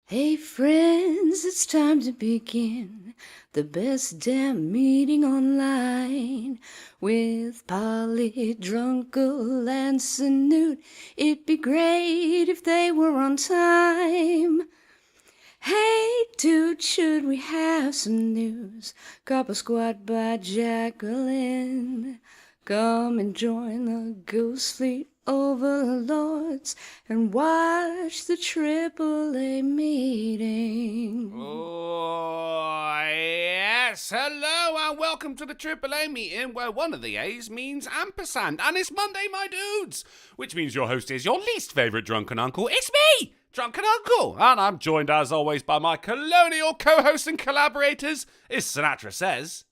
Hey friends, it's time to begin the best damn meeting online with Polly, Drunken, and Snoot. It'd be great if they were on time. Hey dude, should we have some news? Copper Squad by Jacqueline. Come and join the Ghost Fleet overlords and watch the AAA meeting. Oh, yes. Hello and welcome to the AAA meeting where one of the A's means ampersand. And it's Monday, my dudes. Which means your host is your least favourite drunken uncle. It's me, Drunken Uncle. And I'm joined as always by my colonial co-hosts and collaborators, as Sinatra says.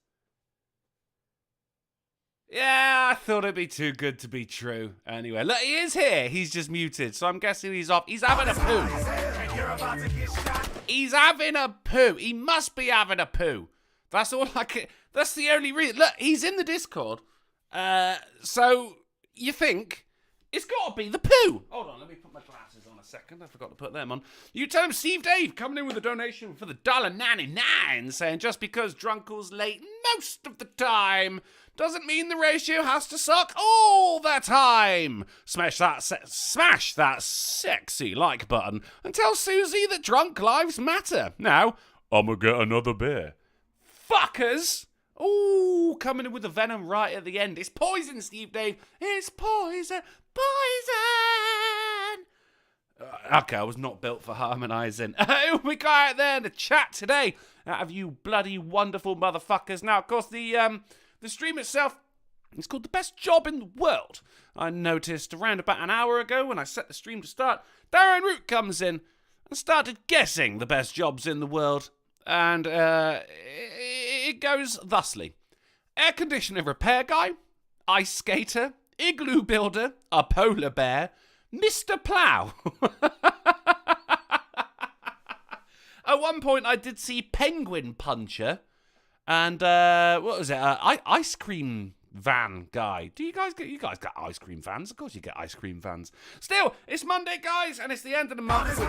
Yeah, I thought it'd be too good to be true. Anyway, look, he is here. He's just muted, so I'm guessing he's off. He's having a poo. He's having a poo. He must be having a poo. That's all I can... That's the only reason. Look, he's in the Discord. So, you think it's got to be the poo. Hold on, let me put my glasses on a second. I forgot to put them on. You tell him Steve Dave coming in with a donation for the $1.99, saying just because Drunkle's late most of the time doesn't mean the ratio has to suck all the time. Smash that sexy like button and tell Susie that drunk lives matter. Now, I'ma get another beer. Fuckers! Ooh, coming in with the venom right at the end. It's poison, Steve Dave. It's poison. Poison! Okay, I was not built for harmonising. We got out there in the chat today. Out of you bloody wonderful motherfuckers. Now, of course, the stream itself is called The Best Job in the World. I noticed around about an hour ago when I set the stream to start, Darren Root comes in and started guessing the best jobs in the world. And it goes thusly. Air conditioner repair guy, ice skater, igloo builder, a polar bear, Mr. Plough. At one point I did see penguin puncher. And what was it? Ice cream van guy. Do you guys got ice cream vans? Of course you get ice cream vans. Still, it's Monday, guys, and it's the end of the month, which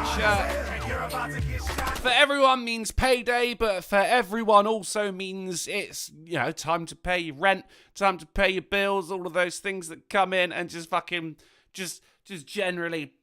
for everyone means payday, but for everyone also means it's, you know, time to pay your rent, time to pay your bills, all of those things that come in and just fucking just generally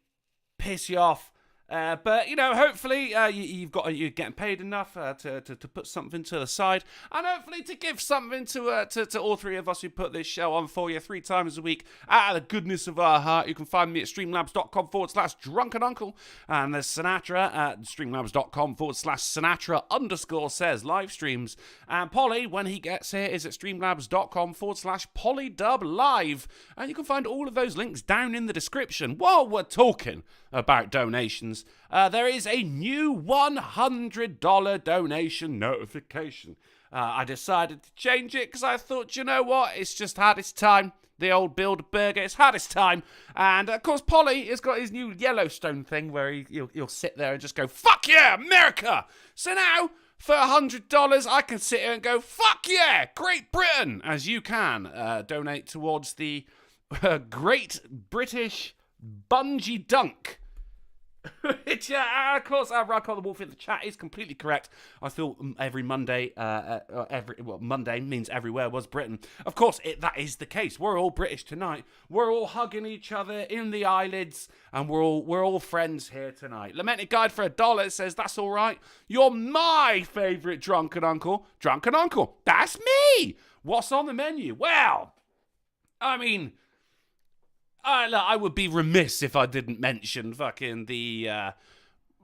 piss you off. But, you know, hopefully you're getting paid enough to put something to the side, and hopefully to give something to all three of us who put this show on for you 3 times a week out of the goodness of our heart. You can find me at streamlabs.com/drunkenuncle, and there's Sinatra at streamlabs.com/Sinatra_says live streams. And Polly, when he gets here, is at streamlabs.com/polydublive. And you can find all of those links down in the description. While we're talking about donations, there is a new $100 donation notification. I decided to change it because I thought, you know what, it's just had its time. The old Build-A-Burger, it's had its time. And of course, Polly has got his new Yellowstone thing where he'll sit there and just go, fuck yeah, America! So now, for $100, I can sit here and go, fuck yeah, Great Britain! As you can donate towards the Great British Bungie Dunk. Which, of course, Rackon the Wolf in the chat is completely correct. I thought every Monday, Monday means everywhere was Britain. Of course, that is the case. We're all British tonight. We're all hugging each other in the eyelids, and we're all friends here tonight. Lamented Guide for $1 says, that's all right. You're my favourite drunken uncle. Drunken uncle, that's me. What's on the menu? Well, I mean, I would be remiss if I didn't mention fucking the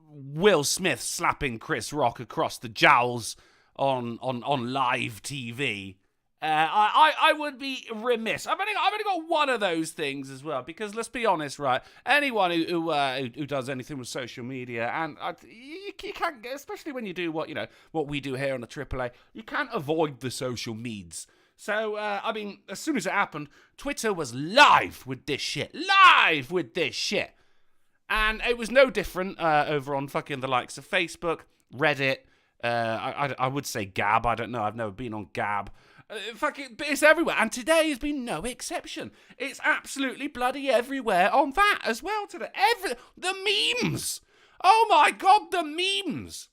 Will Smith slapping Chris Rock across the jowls on live TV. I would be remiss. I've only got one of those things as well, because let's be honest, right? Anyone who does anything with social media, and you can't, especially when you do what we do here on the AAA, you can't avoid the social meds. So, I mean, as soon as it happened, Twitter was live with this shit. Live with this shit. And it was no different over on fucking the likes of Facebook, Reddit, I would say Gab. I don't know. I've never been on Gab. But it's everywhere. And today has been no exception. It's absolutely bloody everywhere on that as well today. The memes Oh my God, the memes.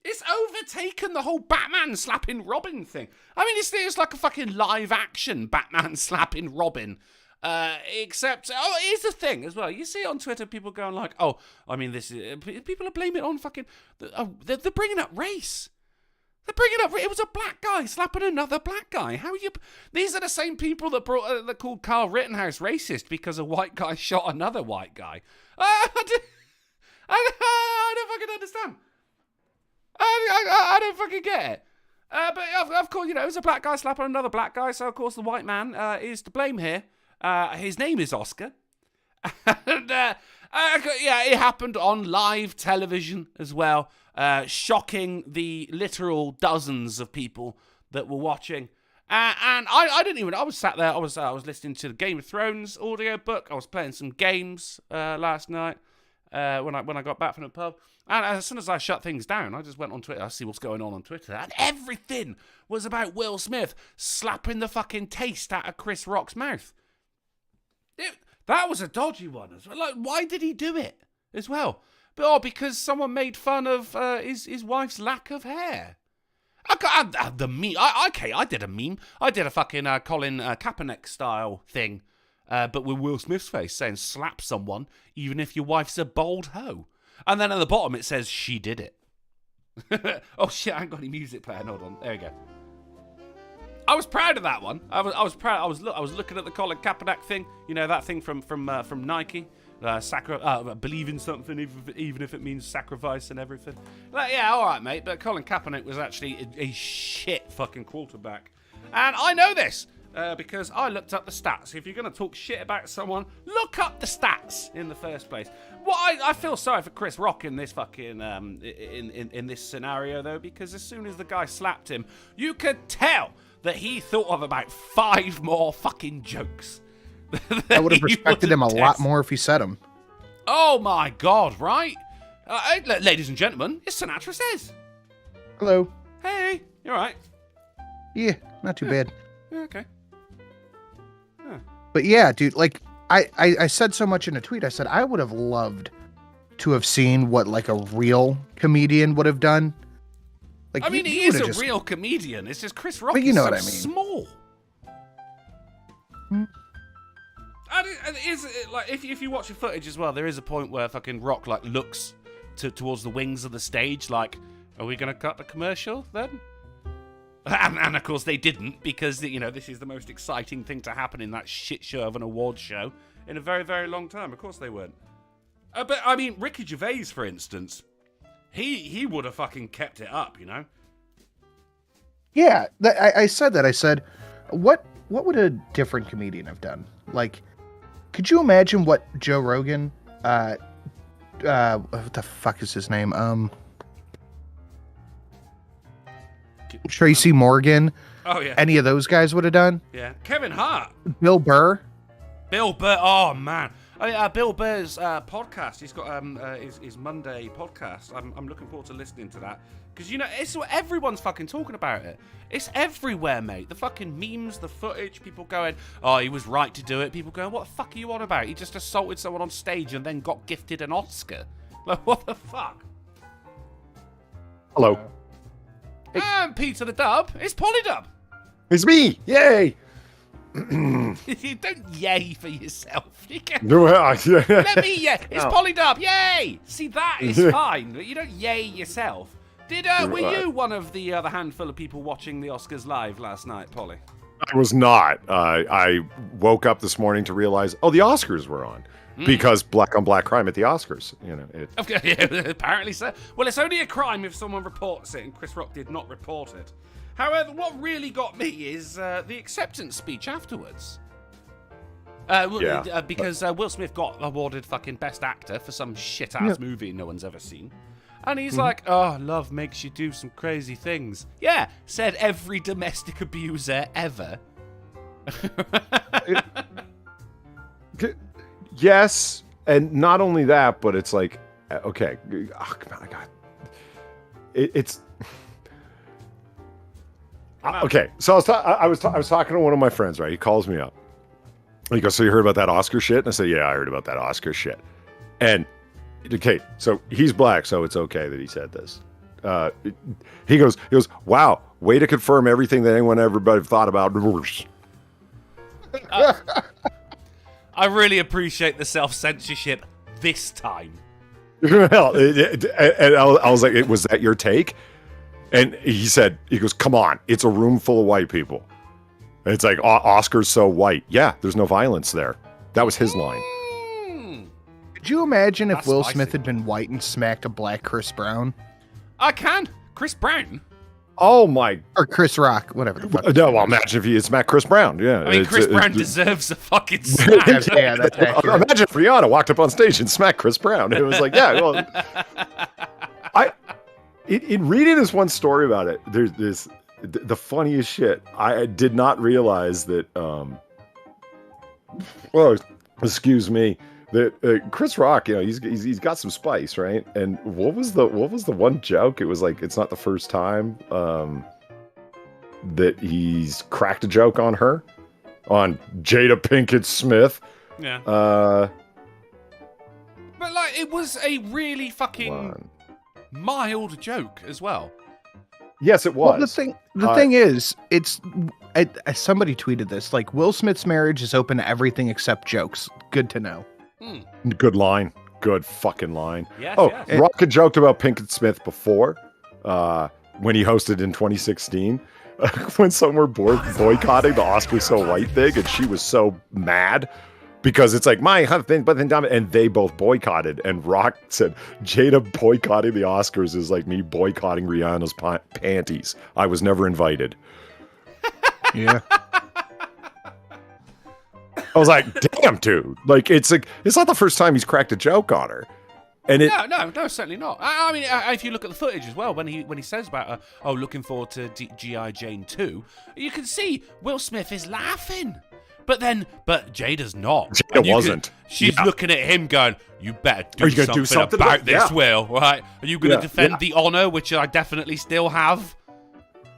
It's overtaken the whole Batman slapping Robin thing. I mean, it's like a fucking live action Batman slapping Robin. Except, here's the thing as well. You see on Twitter people going like, oh, I mean, this is, people are blaming it on fucking, they're bringing up race. They're bringing up, it was a black guy slapping another black guy. How are you, these are the same people that that called Carl Rittenhouse racist because a white guy shot another white guy. I don't fucking understand. I don't fucking get it. But of course, you know, it was a black guy slapping another black guy, so of course the white man is to blame here. His name is Oscar. And, yeah, it happened on live television as well, shocking the literal dozens of people that were watching. And I didn't even, I was sat there, I was listening to the Game of Thrones audiobook, I was playing some games last night when I got back from the pub. And as soon as I shut things down, I just went on Twitter. I see what's going on Twitter. And everything was about Will Smith slapping the fucking taste out of Chris Rock's mouth. That was a dodgy one as well. Like, why did he do it as well? Because someone made fun of his wife's lack of hair. The meme. I did a meme. I did a fucking Colin Kaepernick style thing, but with Will Smith's face saying slap someone even if your wife's a bald hoe. And then at the bottom it says, she did it. Oh shit, I haven't got any music playing. Hold on. There we go. I was proud of that one. I was proud. I was looking at the Colin Kaepernick thing. You know, that thing from Nike. Believe in something even if it means sacrifice and everything. Like, yeah, all right, mate. But Colin Kaepernick was actually a shit fucking quarterback. And I know this. Because I looked up the stats. If you're going to talk shit about someone, look up the stats in the first place. I feel sorry for Chris Rock in this fucking in this scenario though, because as soon as the guy slapped him, you could tell that he thought of about 5 more fucking jokes. I would have respected him a lot more if he said them. Oh my God! Right, ladies and gentlemen, it's Sinatra Says. Hello. Hey, you all right? Yeah, not too bad. Okay. But yeah, dude, like I said so much in a tweet. I said I would have loved to have seen what like a real comedian would have done. Like, I mean, he is a real comedian. It's just Chris Rock is so small. Hmm? And like if you watch the footage as well, there is a point where fucking Rock like looks towards the wings of the stage, like, are we gonna cut the commercial then? And of course they didn't, because, you know, this is the most exciting thing to happen in that shit show of an awards show in a very, very long time. Of course they weren't. But, I mean, Ricky Gervais, for instance, he would have fucking kept it up, you know? Yeah, I said that. I said, what would a different comedian have done? Like, could you imagine what Joe Rogan, what the fuck is his name? Tracy Morgan. Oh, yeah. Any of those guys would have done? Yeah. Kevin Hart. Bill Burr. Oh, man. Bill Burr's podcast. He's got his Monday podcast. I'm looking forward to listening to that. Because, you know, it's what everyone's fucking talking about it. It's everywhere, mate. The fucking memes, the footage, people going, oh, he was right to do it. People going, what the fuck are you on about? He just assaulted someone on stage and then got gifted an Oscar. Like, what the fuck? Hello. And Peter the Dub, it's Polydub. It's me! Yay! You don't yay for yourself. You can... No, Let me yay. It's No. Polydub. Yay! See, that is fine, but you don't yay yourself. Were you one of the handful of people watching the Oscars live last night, Polly? I was not. I woke up this morning to realize, the Oscars were on. Because black on black crime at the Oscars, you know. Okay, yeah, apparently so. Well, it's only a crime if someone reports it, and Chris Rock did not report it. However, what really got me is the acceptance speech afterwards. Because Will Smith got awarded fucking Best Actor for some shit-ass movie no one's ever seen. And he's like, oh, love makes you do some crazy things. Yeah, said every domestic abuser ever. Yes, and not only that, but it's like, okay, oh, come on, God. It's... Okay, so I was talking to one of my friends, right? He calls me up. He goes, so you heard about that Oscar shit? And I said, yeah, I heard about that Oscar shit. And okay, so he's black, so it's okay that he said this. He goes, wow, way to confirm everything that everybody thought about. I really appreciate the self-censorship this time. Well, and I was like, was that your take? And he goes, come on, it's a room full of white people. And it's like, Oscar's so white. Yeah, there's no violence there. That was his line. Could you imagine if That's Will spicy. Smith had been white and smacked a black Chris Brown? I can. Chris Brown? Oh my. Or Chris Rock, whatever the fuck. No, well, imagine if he had smacked Chris Brown. Yeah. I mean, Chris Brown deserves a fucking smack. Yeah, that's accurate. Imagine if Rihanna walked up on stage and smacked Chris Brown. It was like, yeah, well, in reading this one story about it, there's this, the funniest shit. I did not realize that, well, excuse me, that Chris Rock, you know, he's got some spice, right? And what was the one joke? It was like, it's not the first time that he's cracked a joke on her, on Jada Pinkett Smith. Yeah. Uh, But, like, it was a really fucking mild joke as well. yes, it was. Well, the thing is, somebody tweeted this, like, Will Smith's marriage is open to everything except jokes. Good to know. Good line. Good fucking line. Yes, oh, yes. Rock had joked about Pinkett Smith before, when he hosted in 2016, when some were boycotting the Oscar So White thing, and she was so mad because it's like, my husband, but then, and they both boycotted, and Rock said, Jada boycotting the Oscars is like me boycotting Rihanna's panties. I was never invited. Yeah. I was like, damn, dude. Like, it's not the first time he's cracked a joke on her. And No, certainly not. I mean, if you look at the footage as well, when he says about, looking forward to G.I. Jane 2, you can see Will Smith is laughing. But Jada's not. Jada wasn't. She's looking at him going, you better Are you gonna do something something about this, yeah. Will, right? Are you going to Yeah, defend yeah. the honor, which I definitely still have?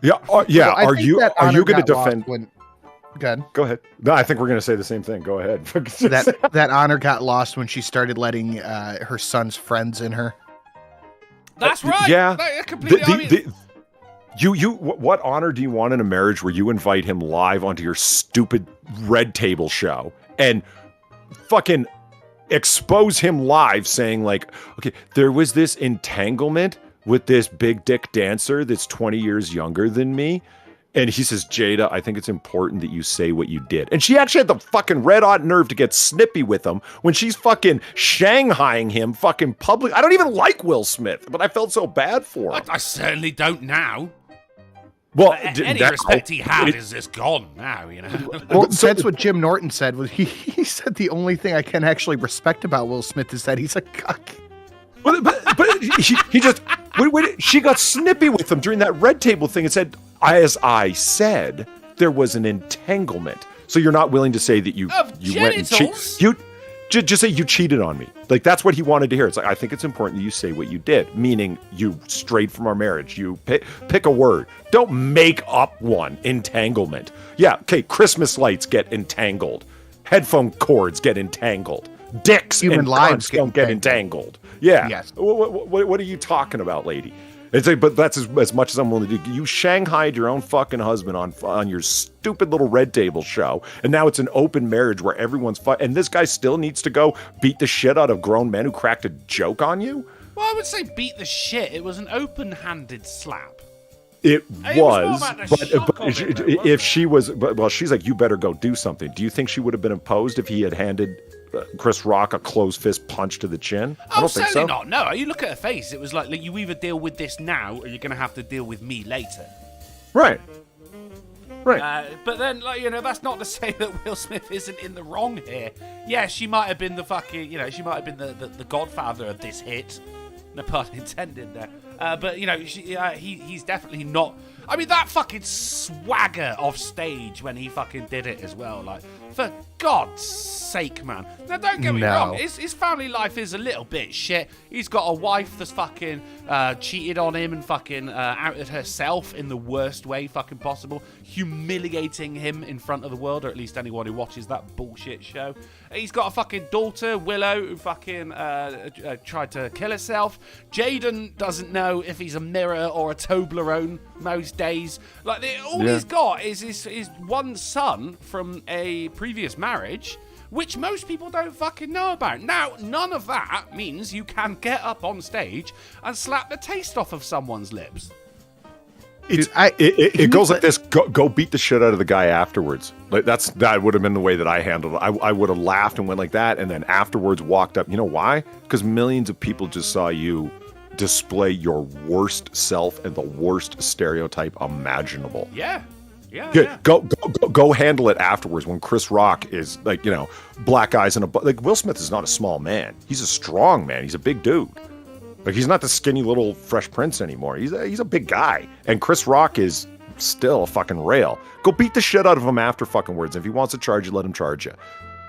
Yeah, yeah. Well, I Are think you that going to honor got lost defend? when- Good. Go ahead. No, I think we're going to say the same thing. Go ahead. That honor got lost when she started letting her son's friends in her. That's right. Yeah. Completely. What honor do you want in a marriage where you invite him live onto your stupid Red Table show and fucking expose him live saying like, okay, there was this entanglement with this big dick dancer that's 20 years younger than me. And he says, Jada, I think it's important that you say what you did. And she actually had the fucking red-hot nerve to get snippy with him when she's fucking shanghaiing him fucking public. I don't even like Will Smith, but I felt so bad for him. I certainly don't now. Well, Any respect he had is gone now, you know. Well, that's what Jim Norton said. Was he said the only thing I can actually respect about Will Smith is that he's a cuck. But he just she got snippy with him during that Red Table thing and said, as I said, there was an entanglement. So you're not willing to say that you went and cheated. Just say you cheated on me. Like, that's what he wanted to hear. It's like, I think it's important that you say what you did, meaning you strayed from our marriage. You pick a word. Don't make up one. Entanglement. Yeah, okay, Christmas lights get entangled. Headphone cords get entangled. Dicks Human and lives don't get entangled. Yeah. Yes. What are you talking about, lady? It's like, but that's as much as I'm willing to do. You shanghaied your own fucking husband on your stupid little Red Table show, and now it's an open marriage where everyone's and this guy still needs to go beat the shit out of grown men who cracked a joke on you? Well, I would say beat the shit. It was an open-handed slap. It was was, more about the shock of it, though, wasn't if she was, well, she's like, you better go do something. Do you think she would have been opposed if he had handed Chris Rock a closed fist punch to the chin? I don't think so. Certainly not. No, you look at her face. It was like you either deal with this now or you're going to have to deal with me later. Right. But then, that's not to say that Will Smith isn't in the wrong here. Yeah, she might have been the fucking, she might have been the godfather of this hit. No pun intended there. But, he's definitely not. I mean, that fucking swagger off stage when he fucking did it as well. Like, For God's sake, man. Now, don't get me wrong. His family life is a little bit shit. He's got a wife that's fucking cheated on him and fucking outed herself in the worst way fucking possible, humiliating him in front of the world, or at least anyone who watches that bullshit show. He's got a fucking daughter, Willow, who fucking tried to kill herself. Jaden doesn't know if he's a mirror or a Toblerone most days. Like, all he's got is his one son from a previous marriage, which most people don't fucking know about. Now, none of that means you can get up on stage and slap the taste off of someone's lips. It goes like this. Go beat the shit out of the guy afterwards. Like that would have been the way that I handled it. I would have laughed and went like that, and then afterwards walked up. You know why? Because millions of people just saw you display your worst self and the worst stereotype imaginable. Yeah. Go handle it afterwards when Chris Rock is like, black eyes and like Will Smith is not a small man. He's a strong man. He's a big dude. Like, he's not the skinny little Fresh Prince anymore. He's a big guy. And Chris Rock is still a fucking rail. Go beat the shit out of him after fucking words. If he wants to charge you, let him charge you.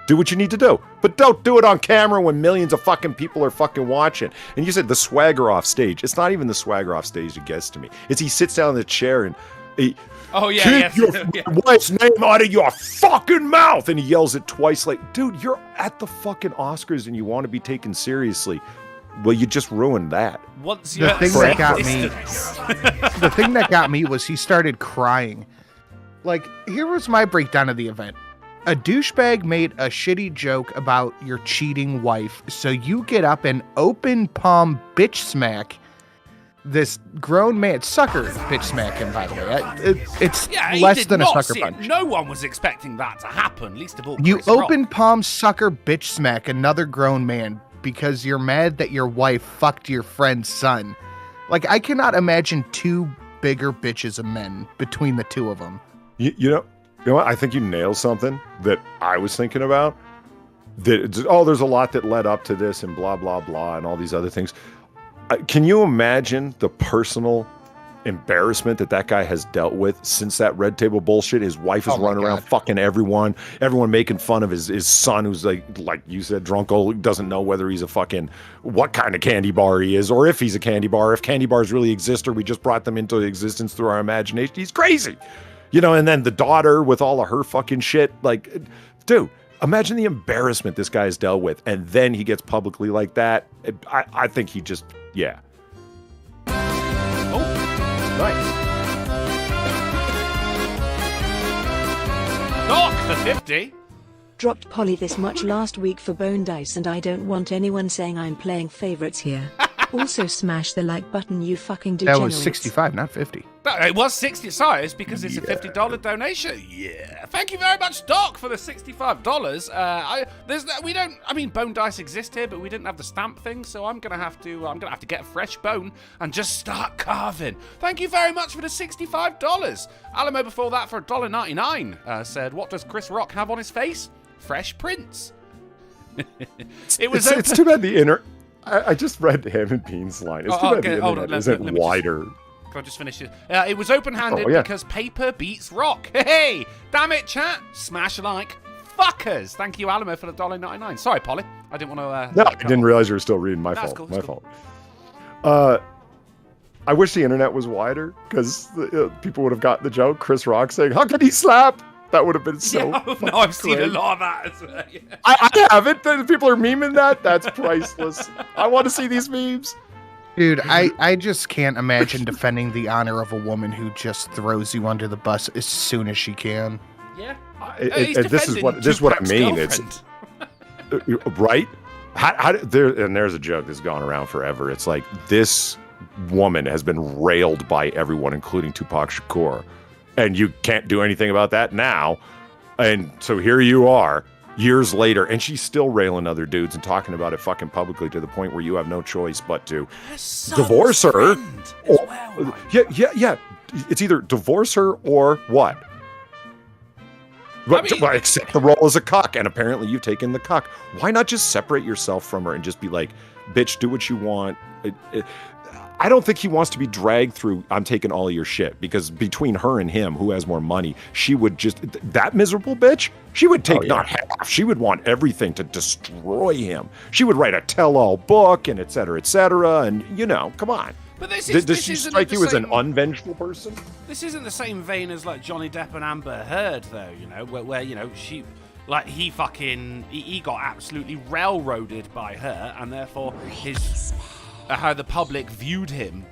Do what you need to do. But don't do it on camera when millions of fucking people are fucking watching. And you said the swagger off stage. It's not even the swagger off stage that gets to me. It's he sits down in the chair and he... Keep your wife's name out of your fucking mouth! And he yells it twice like, dude, you're at the fucking Oscars and you want to be taken seriously. Well, you just ruined that. The thing that got me was he started crying. Like, here was my breakdown of the event. A douchebag made a shitty joke about your cheating wife, so you get up and open palm bitch smack this grown man, sucker bitch smack him, by the way. It's less than a sucker punch. No one was expecting that to happen, least of all You Chris Rock. open palm sucker bitch smack another grown man because you're mad that your wife fucked your friend's son. Like, I cannot imagine two bigger bitches of men between the two of them. You know what? I think you nailed something that I was thinking about. There's a lot that led up to this and blah, blah, blah, and all these other things. Can you imagine the personal embarrassment that guy has dealt with since that red table bullshit? His wife is running around fucking everyone making fun of his son, who's like you said, drunko, doesn't know whether he's a fucking, what kind of candy bar he is, or if he's a candy bar, if candy bars really exist, or we just brought them into existence through our imagination. He's crazy. And then the daughter with all of her fucking shit. Like, dude, imagine the embarrassment this guy's dealt with, and then he gets publicly like that. I think he just, yeah. Oh, Nice. Doc for 50. Dropped Polly this much last week for Bone Dice, and I don't want anyone saying I'm playing favorites here. Also smash the like button, you fucking degenerates. That was 65, not 50. It was 60. Sorry, it's because it's a $50 donation. Yeah. Thank you very much, Doc, for the $65. Bone dice exist here, but we didn't have the stamp thing, so I'm gonna have to get a fresh bone and just start carving. Thank you very much for the $65. Alamo before that for $1.99 said, "What does Chris Rock have on his face? Fresh prints." It's too bad the inner. I just read Ham and Bean's line. It's too bad the internet isn't wider. Can I just finish it? It was open-handed because paper beats rock. Hey, damn it, chat. Smash like fuckers. Thank you, Alamo, for the $1.99. Sorry, Polly. I didn't want to... No, I didn't realize you were still reading. My fault. Cool, My fault. I wish the internet was wider because people would have gotten the joke. Chris Rock saying, "How can he slap?" That would have been so. No, I've seen a lot of that as well. Yeah. I haven't. People are memeing that. That's priceless. I want to see these memes. Dude, I just can't imagine defending the honor of a woman who just throws you under the bus as soon as she can. Yeah. This is what I mean. It's right. There's a joke that's gone around forever. It's like, this woman has been railed by everyone, including Tupac Shakur. And you can't do anything about that now. And so here you are, years later, and she's still railing other dudes and talking about it fucking publicly to the point where you have no choice but to divorce her. Yeah. It's either divorce her or what? Accept the role as a cuck, and apparently you've taken the cuck. Why not just separate yourself from her and just be like, bitch, do what you want? I don't think he wants to be dragged through, I'm taking all of your shit, because between her and him, who has more money, she would just, that miserable bitch, she would take not half. She would want everything to destroy him. She would write a tell-all book and et cetera, and, come on. But does she strike you as an unvengeful person? This isn't the same vein as like Johnny Depp and Amber Heard, though. Where she, like he got absolutely railroaded by her, and therefore his how the public viewed him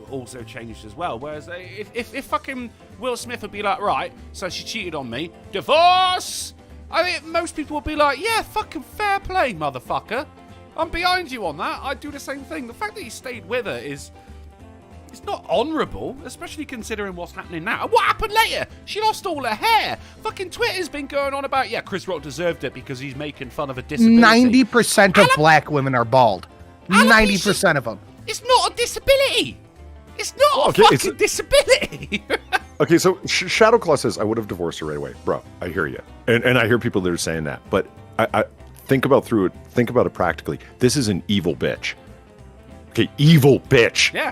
also changed as well. Whereas if fucking Will Smith would be like, right, so she cheated on me, divorce. I mean, most people would be like, yeah, fucking fair play, motherfucker. I'm behind you on that. I'd do the same thing. The fact that he stayed with her it's not honourable, especially considering what's happening now. And what happened later? She lost all her hair. Fucking Twitter's been going on about, Chris Rock deserved it because he's making fun of a disability. 90% of black women are bald. 90% of them. It's not a disability. It's not a fucking disability. Okay, so Shadow Claw says, I would have divorced her right away. Bro, I hear you. And I hear people that are saying that. But I think about it practically. This is an evil bitch. Okay, evil bitch. Yeah.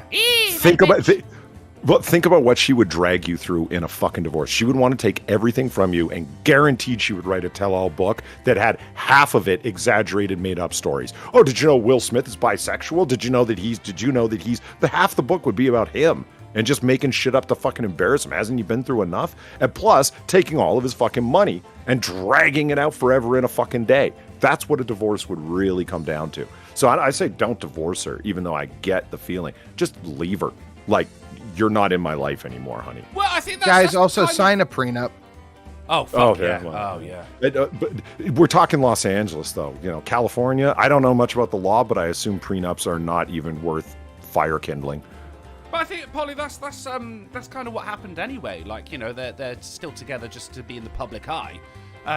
Think about what she would drag you through in a fucking divorce. She would want to take everything from you, and guaranteed she would write a tell-all book that had half of it exaggerated, made-up stories. Oh, did you know Will Smith is bisexual? Did you know that he's? The half the book would be about him and just making shit up to fucking embarrass him. Hasn't he been through enough? And plus, taking all of his fucking money and dragging it out forever in a fucking day. That's what a divorce would really come down to. So I say don't divorce her, even though I get the feeling. Just leave her. Like, you're not in my life anymore, honey. Well, I think that's also sign a prenup. Oh, fuck yeah. Well, oh, yeah. But we're talking Los Angeles, though. California, I don't know much about the law, but I assume prenups are not even worth fire kindling. But I think, Polly, that's kind of what happened anyway. Like, they're still together just to be in the public eye.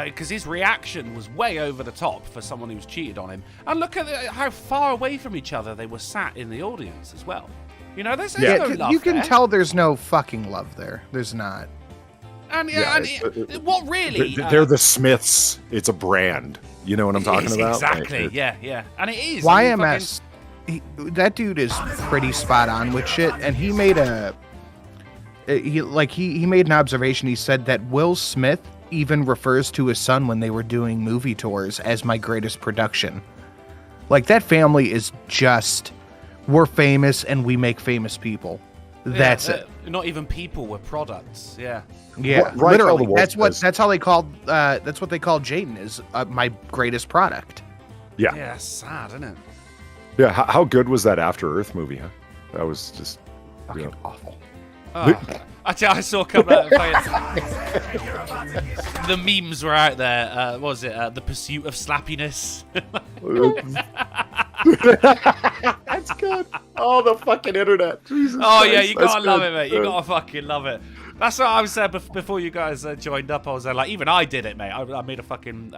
Because his reaction was way over the top for someone who's cheated on him. And look at how far away from each other they were sat in the audience as well. There's no love you can there. tell there's no fucking love there. There's not. And what really? They're the Smiths. It's a brand. You know what I'm talking about? Exactly. Yeah. And it is. YMS. That dude is pretty spot on with shit, and he made he made an observation. He said that Will Smith even refers to his son when they were doing movie tours as my greatest production. Like, that family is just, we're famous and we make famous people. That's it. Not even people, we're products. Yeah. Yeah, literally. That's what they called Jaden, is my greatest product. Yeah. Yeah, that's sad, isn't it? Yeah, how good was that After Earth movie, huh? That was just fucking awful. I saw a couple of the memes were out there. What was it? The Pursuit of Slappiness. That's good. Oh, the fucking internet. Jesus Christ, yeah, you gotta love it, mate. You gotta fucking love it. That's what I was saying before you guys joined up. I was like, even I did it, mate. I made a fucking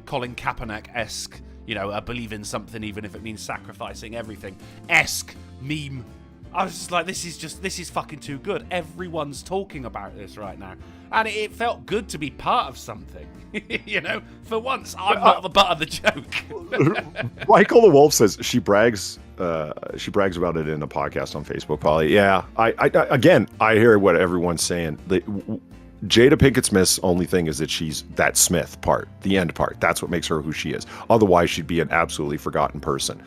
Colin Kaepernick-esque, believe in something even if it means sacrificing everything, esque meme. I was just like, this is fucking too good. Everyone's talking about this right now. And it felt good to be part of something. For once, I'm not the butt of the joke. Michael the Wolf says she brags about it in a podcast on Facebook, Polly. Yeah, I hear what everyone's saying. Jada Pinkett Smith's only thing is that she's that Smith part, the end part. That's what makes her who she is. Otherwise, she'd be an absolutely forgotten person.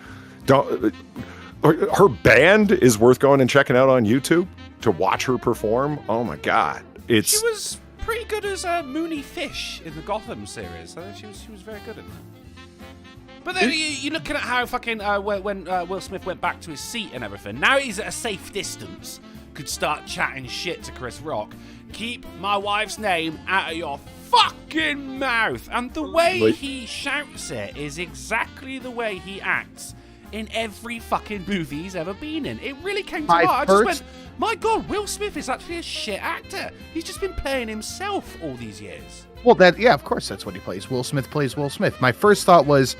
Her band is worth going and checking out on YouTube to watch her perform. Oh my God. She was pretty good as Mooney Fish in the Gotham series. I think she was very good in that. But then you're looking at how fucking when Will Smith went back to his seat and everything. Now he's at a safe distance, could start chatting shit to Chris Rock. Keep my wife's name out of your fucking mouth. And the way he shouts it is exactly the way he acts in every fucking movie he's ever been in. It really came to mind. I just went, my God, Will Smith is actually a shit actor. He's just been playing himself all these years. Well, of course that's what he plays. Will Smith plays Will Smith. My first thought was,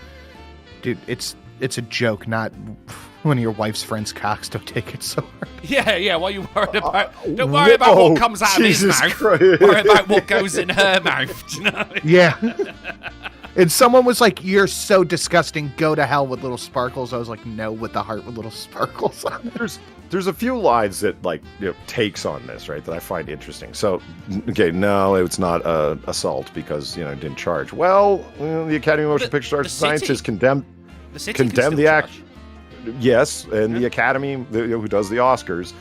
dude, it's a joke, not one of your wife's friends' cocks. Don't take it so hard. Yeah, what are you worried about? Don't worry about what comes out of his mouth. Worry about what goes in her mouth. Do you know what I mean? Yeah. And someone was like, "You're so disgusting. Go to hell with little sparkles." I was like, "No, with the heart with little sparkles on it." There's a few lines that takes on this, right, that I find interesting. So, okay, no, it's not assault because it didn't charge. Well, the Academy of Motion Picture Arts and Sciences condemned the act. Yes, and the Academy, who does the Oscars,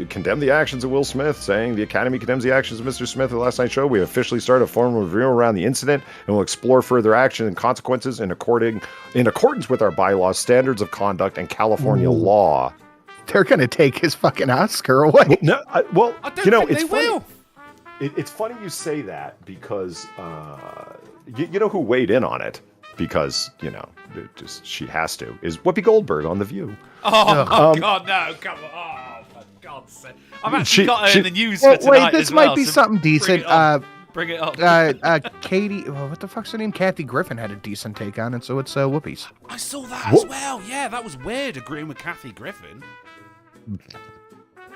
condemned the actions of Will Smith, saying the Academy condemns the actions of Mr. Smith at the last night's show. We have officially started a formal review around the incident and will explore further action and consequences in accordance with our bylaws, standards of conduct, and California law. They're gonna take his fucking Oscar away. No, I don't think it's they funny. will. It's funny you say that because you know who weighed in on it because she has to is Whoopi Goldberg on The View. Oh my God, no! Come on! Oh, for God's sake! I've actually got her in the news for tonight. Wait, this as might well, be so something decent. Bring it up. Katie, what the fuck's her name? Kathy Griffin had a decent take on it, so it's Whoopi's. I saw that as well. Yeah, that was weird agreeing with Kathy Griffin.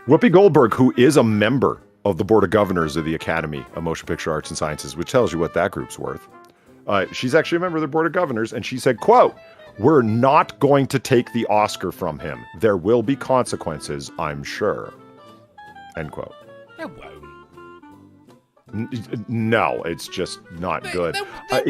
Whoopi Goldberg, who is a member of the Board of Governors of the Academy of Motion Picture Arts and Sciences, which tells you what that group's worth. She's actually a member of the Board of Governors, and she said, quote, "We're not going to take the Oscar from him. There will be consequences, I'm sure." End quote. There won't. No, it's just not good.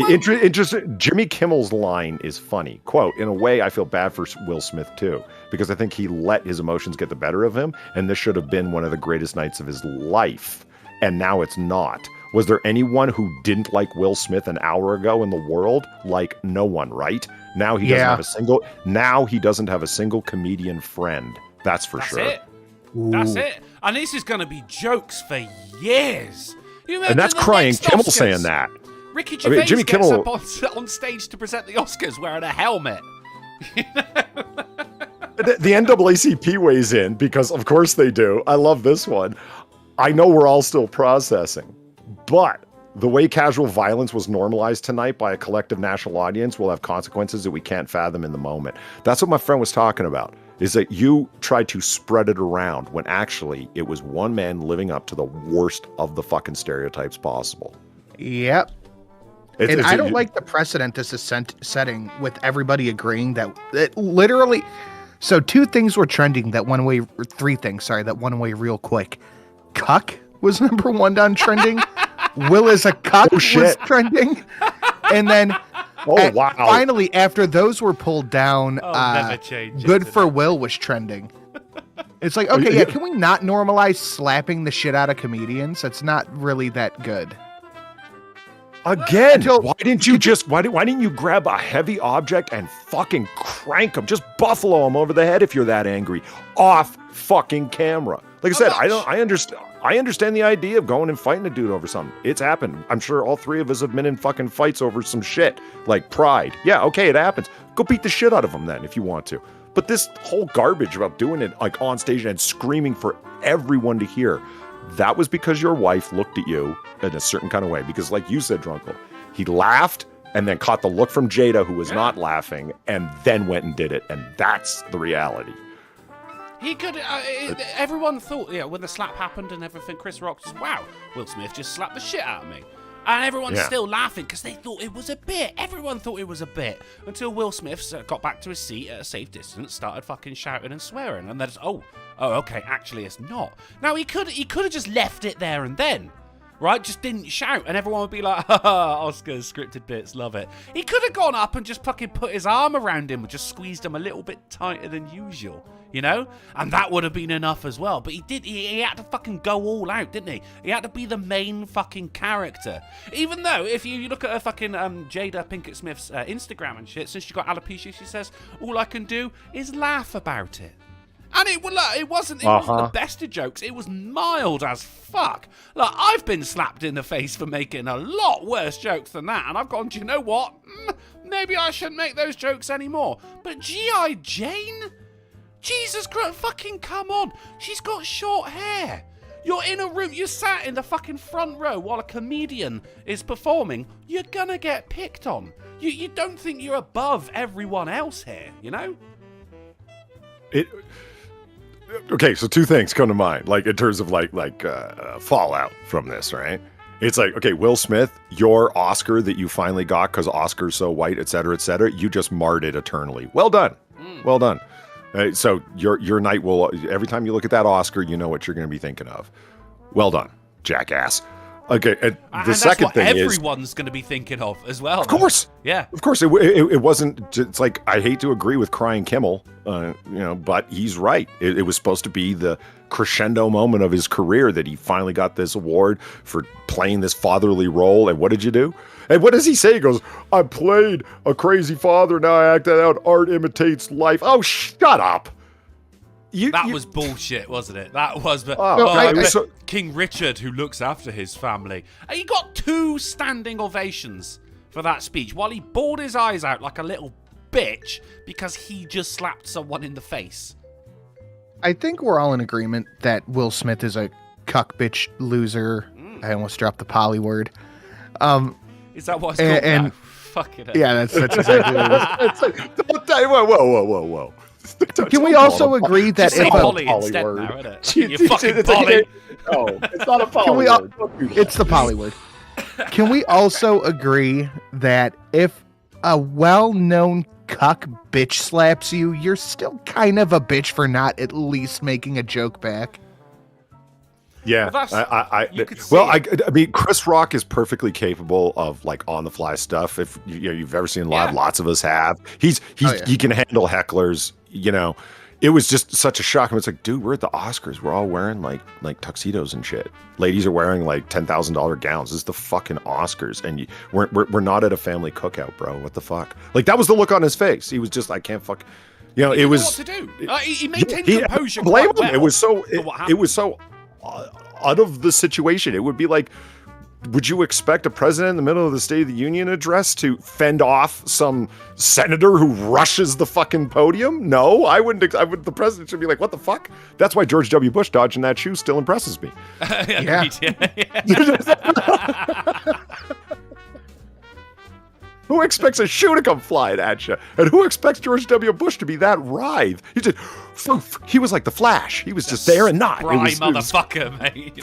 Interesting. Jimmy Kimmel's line is funny. Quote, "In a way, I feel bad for Will Smith, too, because I think he let his emotions get the better of him, and this should have been one of the greatest nights of his life. And now it's not. Was there anyone who didn't like Will Smith an hour ago in the world? Like, no one, right? Now he doesn't have a single comedian friend. That's for sure. That's it. That's it. And this is going to be jokes for years. And that's crying Kimmel Oscars, saying that. Ricky Gervais Jimmy gets Kimmel up on stage to present the Oscars wearing a helmet. The NAACP weighs in because, of course, they do. I love this one. "I know we're all still processing, but the way casual violence was normalized tonight by a collective national audience will have consequences that we can't fathom in the moment." That's what my friend was talking about, is that you tried to spread it around when actually it was one man living up to the worst of the fucking stereotypes possible. Yep. I don't like the precedent this is setting with everybody agreeing that it literally... So three things that went away real quick. Cuck was number one on trending. Will is a cuck was trending. And then finally, after those were pulled down, never change Good for Will was trending. It's like, okay, can we not normalize slapping the shit out of comedians? It's not really that good. Again, why didn't you grab a heavy object and fucking crank him? Just buffalo him over the head if you're that angry. Off fucking camera. Like I said, I understand the idea of going and fighting a dude over something. It's happened. I'm sure all three of us have been in fucking fights over some shit. Like pride. Yeah, okay, it happens. Go beat the shit out of him then if you want to. But this whole garbage about doing it like on stage and screaming for everyone to hear, that was because your wife looked at you in a certain kind of way. Because like you said, Drunken, he laughed and then caught the look from Jada, who was not laughing, and then went and did it. And that's the reality. He could. Everyone thought, when the slap happened and everything, Chris Rock just, wow, Will Smith just slapped the shit out of me. And everyone's still laughing because they thought it was a bit. Everyone thought it was a bit. Until Will Smith got back to his seat at a safe distance, started fucking shouting and swearing. And then it's, oh, okay, actually it's not. Now, he could have just left it there and then. Right? Just didn't shout. And everyone would be like, haha, Oscars, scripted bits, love it. He could have gone up and just fucking put his arm around him and just squeezed him a little bit tighter than usual. You know? And that would have been enough as well. But he had to fucking go all out, didn't he? He had to be the main fucking character. Even though, if you look at her fucking Jada Pinkett Smith's Instagram and shit, since she got alopecia, she says, all I can do is laugh about it. And it wasn't the best of jokes. It was mild as fuck. Like, I've been slapped in the face for making a lot worse jokes than that. And I've gone, do you know what? Maybe I shouldn't make those jokes anymore. But G.I. Jane? Jesus Christ, fucking come on. She's got short hair. You're in a room, you sat in the fucking front row while a comedian is performing. You're gonna get picked on. You don't think you're above everyone else here, you know? Okay, so two things come to mind, like in terms of like fallout from this, right? It's like, okay, Will Smith, your Oscar that you finally got because Oscar's so white, et cetera, you just marred it eternally. Well done. Well done. So your night will, every time you look at that Oscar, you know what you're going to be thinking of. Well done, jackass. Okay, and the second thing is... everyone's going to be thinking of as well. Of course. Yeah. Of course. It wasn't... It's like, I hate to agree with Crying Kimmel, but he's right. It was supposed to be the crescendo moment of his career that he finally got this award for playing this fatherly role. And what did you do? And what does he say? He goes, I played a crazy father, now I act that out. Art imitates life. Oh, shut up. That was bullshit, wasn't it? That was... King Richard, who looks after his family. And he got 2 standing ovations for that speech while he bawled his eyes out like a little bitch because he just slapped someone in the face. I think we're all in agreement that Will Smith is a cuck bitch loser. I almost dropped the poly word. Is that what it's called now? Fucking hell. Yeah, that's exactly what it is. It's like, whoa. Can we also agree that if Polly instead word. now, isn't it? You fucking Polly. No, it's not a poly word. It's the poly word. Can we also agree that if a well-known cuck bitch slaps you, you're still kind of a bitch for not at least making a joke back? Yeah, Well, I mean, Chris Rock is perfectly capable of like on the fly stuff. If you've ever seen live, lots of us have. He can handle hecklers. It was just such a shock. It's like, dude, we're at the Oscars. We're all wearing like tuxedos and shit. Ladies are wearing like $10,000 gowns. This is the fucking Oscars, and we're not at a family cookout, bro. What the fuck? Like that was the look on his face. He was just, I can't fuck. It was what to do. He maintained composure. Blame him. Well It was so out of the situation. It would be like, would you expect a president in the middle of the State of the Union address to fend off some senator who rushes the fucking podium? No, I wouldn't. The president should be like, what the fuck? That's why George W. Bush dodging that shoe still impresses me. Yeah. Who expects a shoe to come flying at you? And who expects George W. Bush to be that writhe? He was like the Flash. He was just there and not. Spry motherfucker, mate.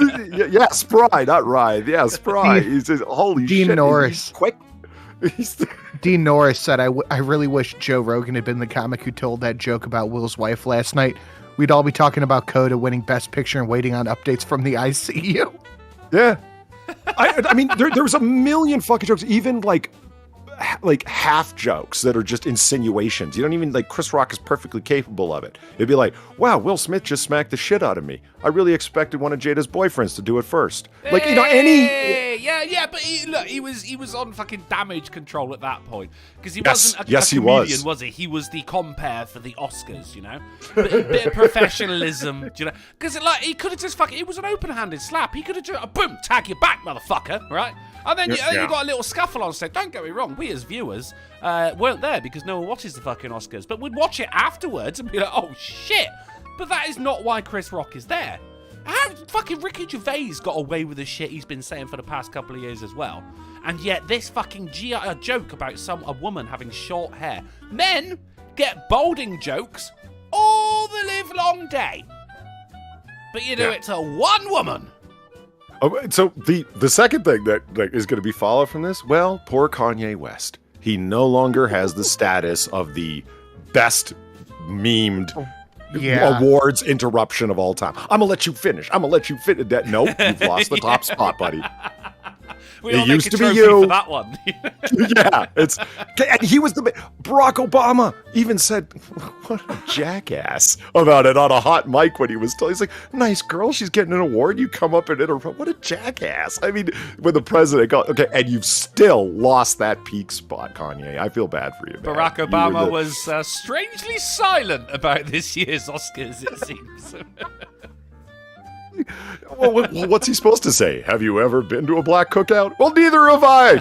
Yeah, spry, not writhe. Yeah, spry. He's just, holy Dean shit. Norris. He's quick. Dean Norris said, I really wish Joe Rogan had been the comic who told that joke about Will's wife last night. We'd all be talking about Coda winning Best Picture and waiting on updates from the ICU. Yeah. I mean, there was a million fucking jokes, even like half jokes that are just insinuations. You don't even Chris Rock is perfectly capable of it. It'd be like, wow, Will Smith just smacked the shit out of me. I really expected one of Jada's boyfriends to do it first. But he was on fucking damage control at that point because he wasn't a comedian, was he? He was the compere for the Oscars, bit of professionalism, because he could have just it was an open-handed slap. He could have just boom, tag you back, motherfucker, right? And then you got a little scuffle on stage. Don't get me wrong, we as viewers weren't there because no one watches the fucking Oscars, but we'd watch it afterwards and be like, oh shit. But that is not why Chris Rock is there. How fucking Ricky Gervais got away with the shit he's been saying for the past couple of years as well. And yet this fucking joke about a woman having short hair. Men get balding jokes all the live long day. But you do it to one woman. So the second thing that is going to be followed from this, well, poor Kanye West. He no longer has the status of the best memed awards interruption of all time. I'm gonna let you finish. Nope, you've lost the top spot, buddy. It used to be you for that one. Yeah, and he was Barack Obama even said, "What a jackass" about it on a hot mic when he was told. He's like, "Nice girl, she's getting an award. You come up and interrupt. What a jackass!" I mean, when the president got and you've still lost that peak spot, Kanye. I feel bad for you, man. Barack Obama was strangely silent about this year's Oscars. It seems. Well, what's he supposed to say? Have you ever been to a black cookout? Well, neither have I.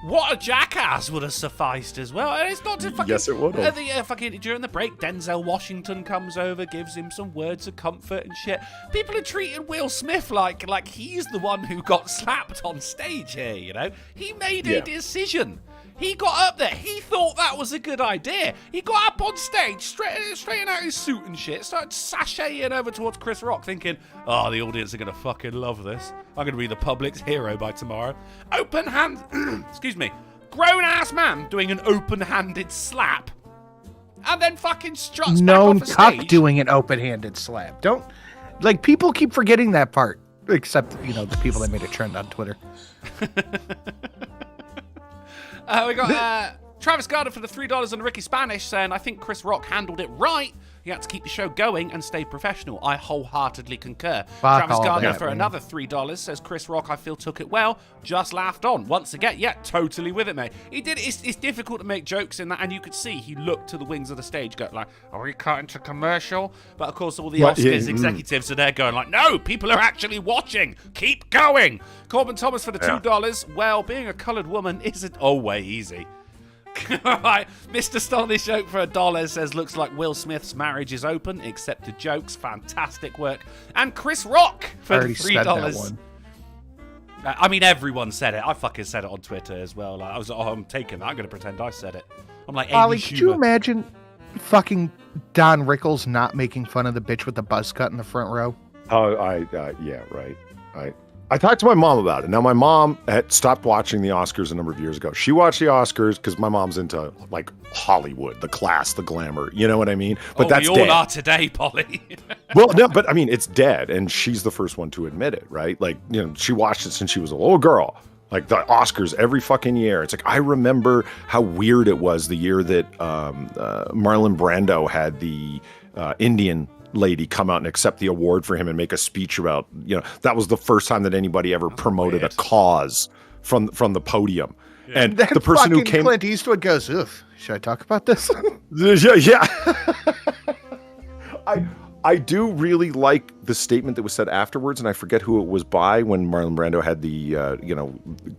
What a jackass would have sufficed as well. And it's not to fucking. Yes, it would have. Fucking during the break, Denzel Washington comes over, gives him some words of comfort and shit. People are treating Will Smith like he's the one who got slapped on stage here. He made a decision. He got up there. He thought that was a good idea. He got up on stage, straighten out his suit and shit, started sashaying over towards Chris Rock, thinking, oh, the audience are going to fucking love this. I'm going to be the public's hero by tomorrow. Open hand, excuse me, grown-ass man doing an open-handed slap. And then fucking struts Known back off the cuck stage. doing an open-handed slap. Don't, like, people keep forgetting that part. Except, you know, the people that made a trend on Twitter. We got Travis Gardner for the $3 and Ricky Spanish saying, I think Chris Rock handled it right. He had to keep the show going and stay professional. I wholeheartedly concur. Travis Gardner for another $3 says, Chris Rock, I feel, took it well. Just laughed on. Once again, yeah, totally with it, mate. He did. It's difficult to make jokes in that, and you could see he looked to the wings of the stage going like, are we cutting to commercial? But of course, all the Oscars executives are there going like, no, people are actually watching. Keep going. Corbin Thomas for the $2. Well, being a coloured woman isn't always easy. Right, Mr. Stolnish Oak for $1 says, looks like Will Smith's marriage is open, accepted jokes, fantastic work. And Chris Rock for the $3. I mean, everyone said it. I fucking said it on Twitter as well. Like, I was like, oh, I'm taking that. I'm going to pretend I said it. I'm like, Ollie, could you imagine fucking Don Rickles not making fun of the bitch with the buzz cut in the front row? Oh, yeah, right. I talked to my mom about it. Now, my mom had stopped watching the Oscars a number of years ago. She watched the Oscars because my mom's into, like, Hollywood, the class, the glamour. You know what I mean? But that's we all are today, Polly. Well, no, but I mean, it's dead, and she's the first one to admit it, right? Like, you know, she watched it since she was a little girl. Like, the Oscars every fucking year. It's like, I remember how weird it was the year that Marlon Brando had the Indian lady come out and accept the award for him and make a speech about, you know, that was the first time that anybody ever promoted a cause from the podium. Yeah. And the person who came, Clint Eastwood goes, oof, should I talk about this? yeah. I do really like the statement that was said afterwards, and I forget who it was by, when Marlon Brando had the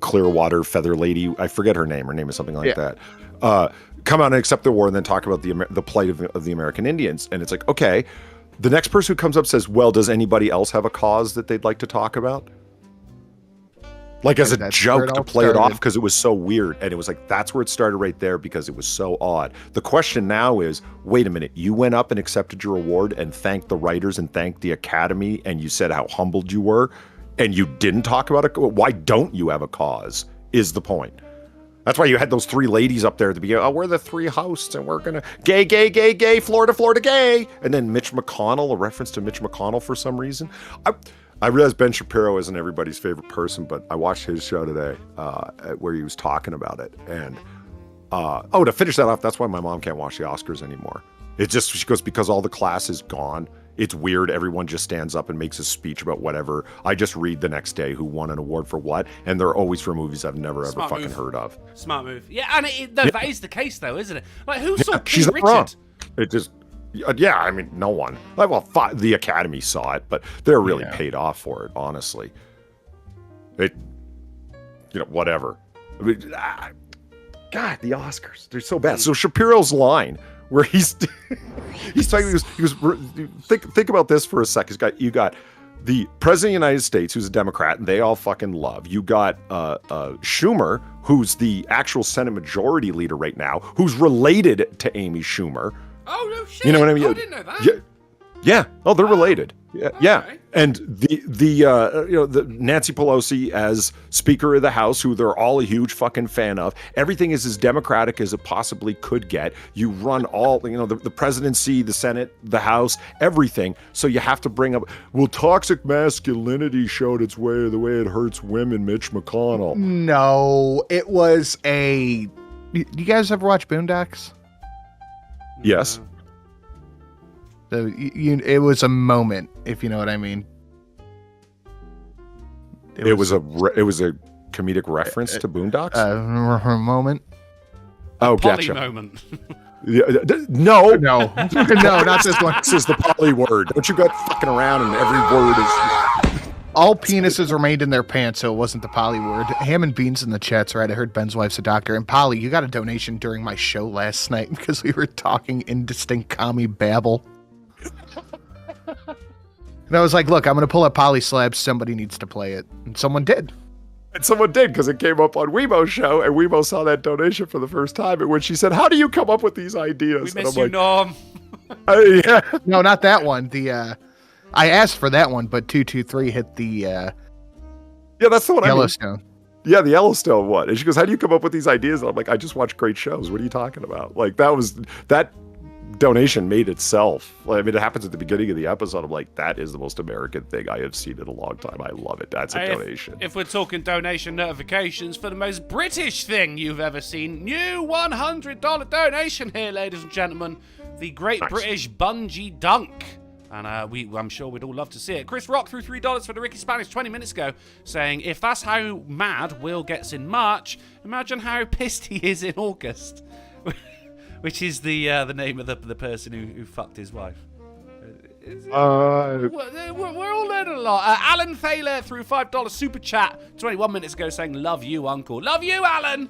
Clearwater feather lady, I forget her name. Her name is something like that. Come out and accept the award and then talk about the plight of the American Indians. And it's like, okay, the next person who comes up says, well, does anybody else have a cause that they'd like to talk about? Like, as a joke to play it off, because it was so weird. And it was like, that's where it started right there, because it was so odd. The question now is, wait a minute, you went up and accepted your award and thanked the writers and thanked the Academy, and you said how humbled you were, and you didn't talk about it? Why don't you have a cause, is the point. That's why you had those three ladies up there at the beginning. Oh, we're the three hosts, and we're going to gay, Florida, gay. And then Mitch McConnell, a reference to Mitch McConnell for some reason. I realize Ben Shapiro isn't everybody's favorite person, but I watched his show today where he was talking about it. And, to finish that off, that's why my mom can't watch the Oscars anymore. It's just, she goes, because all the class is gone. It's weird. Everyone just stands up and makes a speech about whatever. I just read the next day who won an award for what, and they're always for movies I've never ever fucking heard of. Smart move. Yeah, and that is the case, though, isn't it? Like, who saw King Richard? Wrong. It just, I mean, no one. Like, well, the Academy saw it, but they're really paid off for it, honestly. Whatever. I mean, God, the Oscars, they're so bad. So Shapiro's line, where he's talking, he was think about this for a second. You got the president of the United States, who's a Democrat, and they all fucking love. You got Schumer, who's the actual Senate Majority Leader right now, who's related to Amy Schumer. Oh no shit! You know what I mean? I didn't know that. Yeah. Oh, they're related. Yeah. Okay. Yeah. And the Nancy Pelosi as Speaker of the House, who they're all a huge fucking fan of. Everything is as democratic as it possibly could get. You run all, the presidency, the Senate, the House, everything. So you have to bring up, well, toxic masculinity showed its way the way it hurts women, Mitch McConnell. No, it was you guys ever watch Boondocks? Yes. So it was a moment, if you know what I mean. It was a comedic reference to Boondocks. A moment. Oh, Poly gotcha. Moment. No, not this one. This is the poly word. Don't you go fucking around and every word is. All penises remained in their pants, so it wasn't the poly word. Ham and Beans in the chat's right. I heard Ben's wife's a doctor. And Polly, you got a donation during my show last night because we were talking indistinct commie babble. And I was like, look, I'm going to pull up Poly Slabs. Somebody needs to play it. And someone did. And someone did, because it came up on Weebo's show, and Weebo saw that donation for the first time. And when she said, "How do you come up with these ideas?" We miss you, Norm. Yeah. No, not that one. I asked for that one, but 223 hit the Yeah, that's the one. Yellowstone. Yeah, the Yellowstone one. And she goes, "How do you come up with these ideas?" And I'm like, "I just watch great shows. What are you talking about?" Like, that donation made itself. I mean, it happens at the beginning of the episode. I'm like, that is the most American thing I have seen in a long time. I love it. That's a donation. If we're talking donation notifications for the most British thing you've ever seen, new $100 donation here, ladies and gentlemen. The Great British Bungie Dunk. And I'm sure we'd all love to see it. Chris Rock threw $3 for the Ricky Spanish 20 minutes ago, saying, if that's how mad Will gets in March, imagine how pissed he is in August. Which is the name of the person who fucked his wife. We're all learning a lot. Alan Thaler threw $5 super chat 21 minutes ago, saying, "Love you, Uncle." Love you, Alan.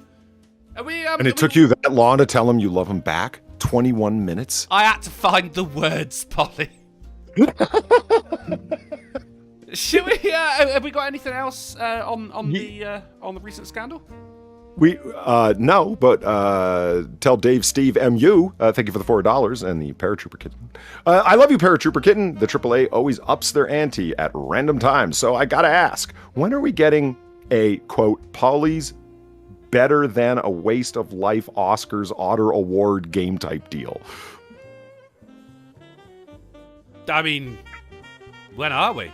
And it took you that long to tell him you love him back? 21 minutes? I had to find the words, Polly. Should we? Have we got anything else on the recent scandal? We no, but tell Dave Steve MU, thank you for the $4 and the Paratrooper Kitten. I love you, Paratrooper Kitten. The AAA always ups their ante at random times, so I gotta ask, when are we getting a quote Polly's better than a waste of life Oscars Otter Award game type deal? I mean, when are we?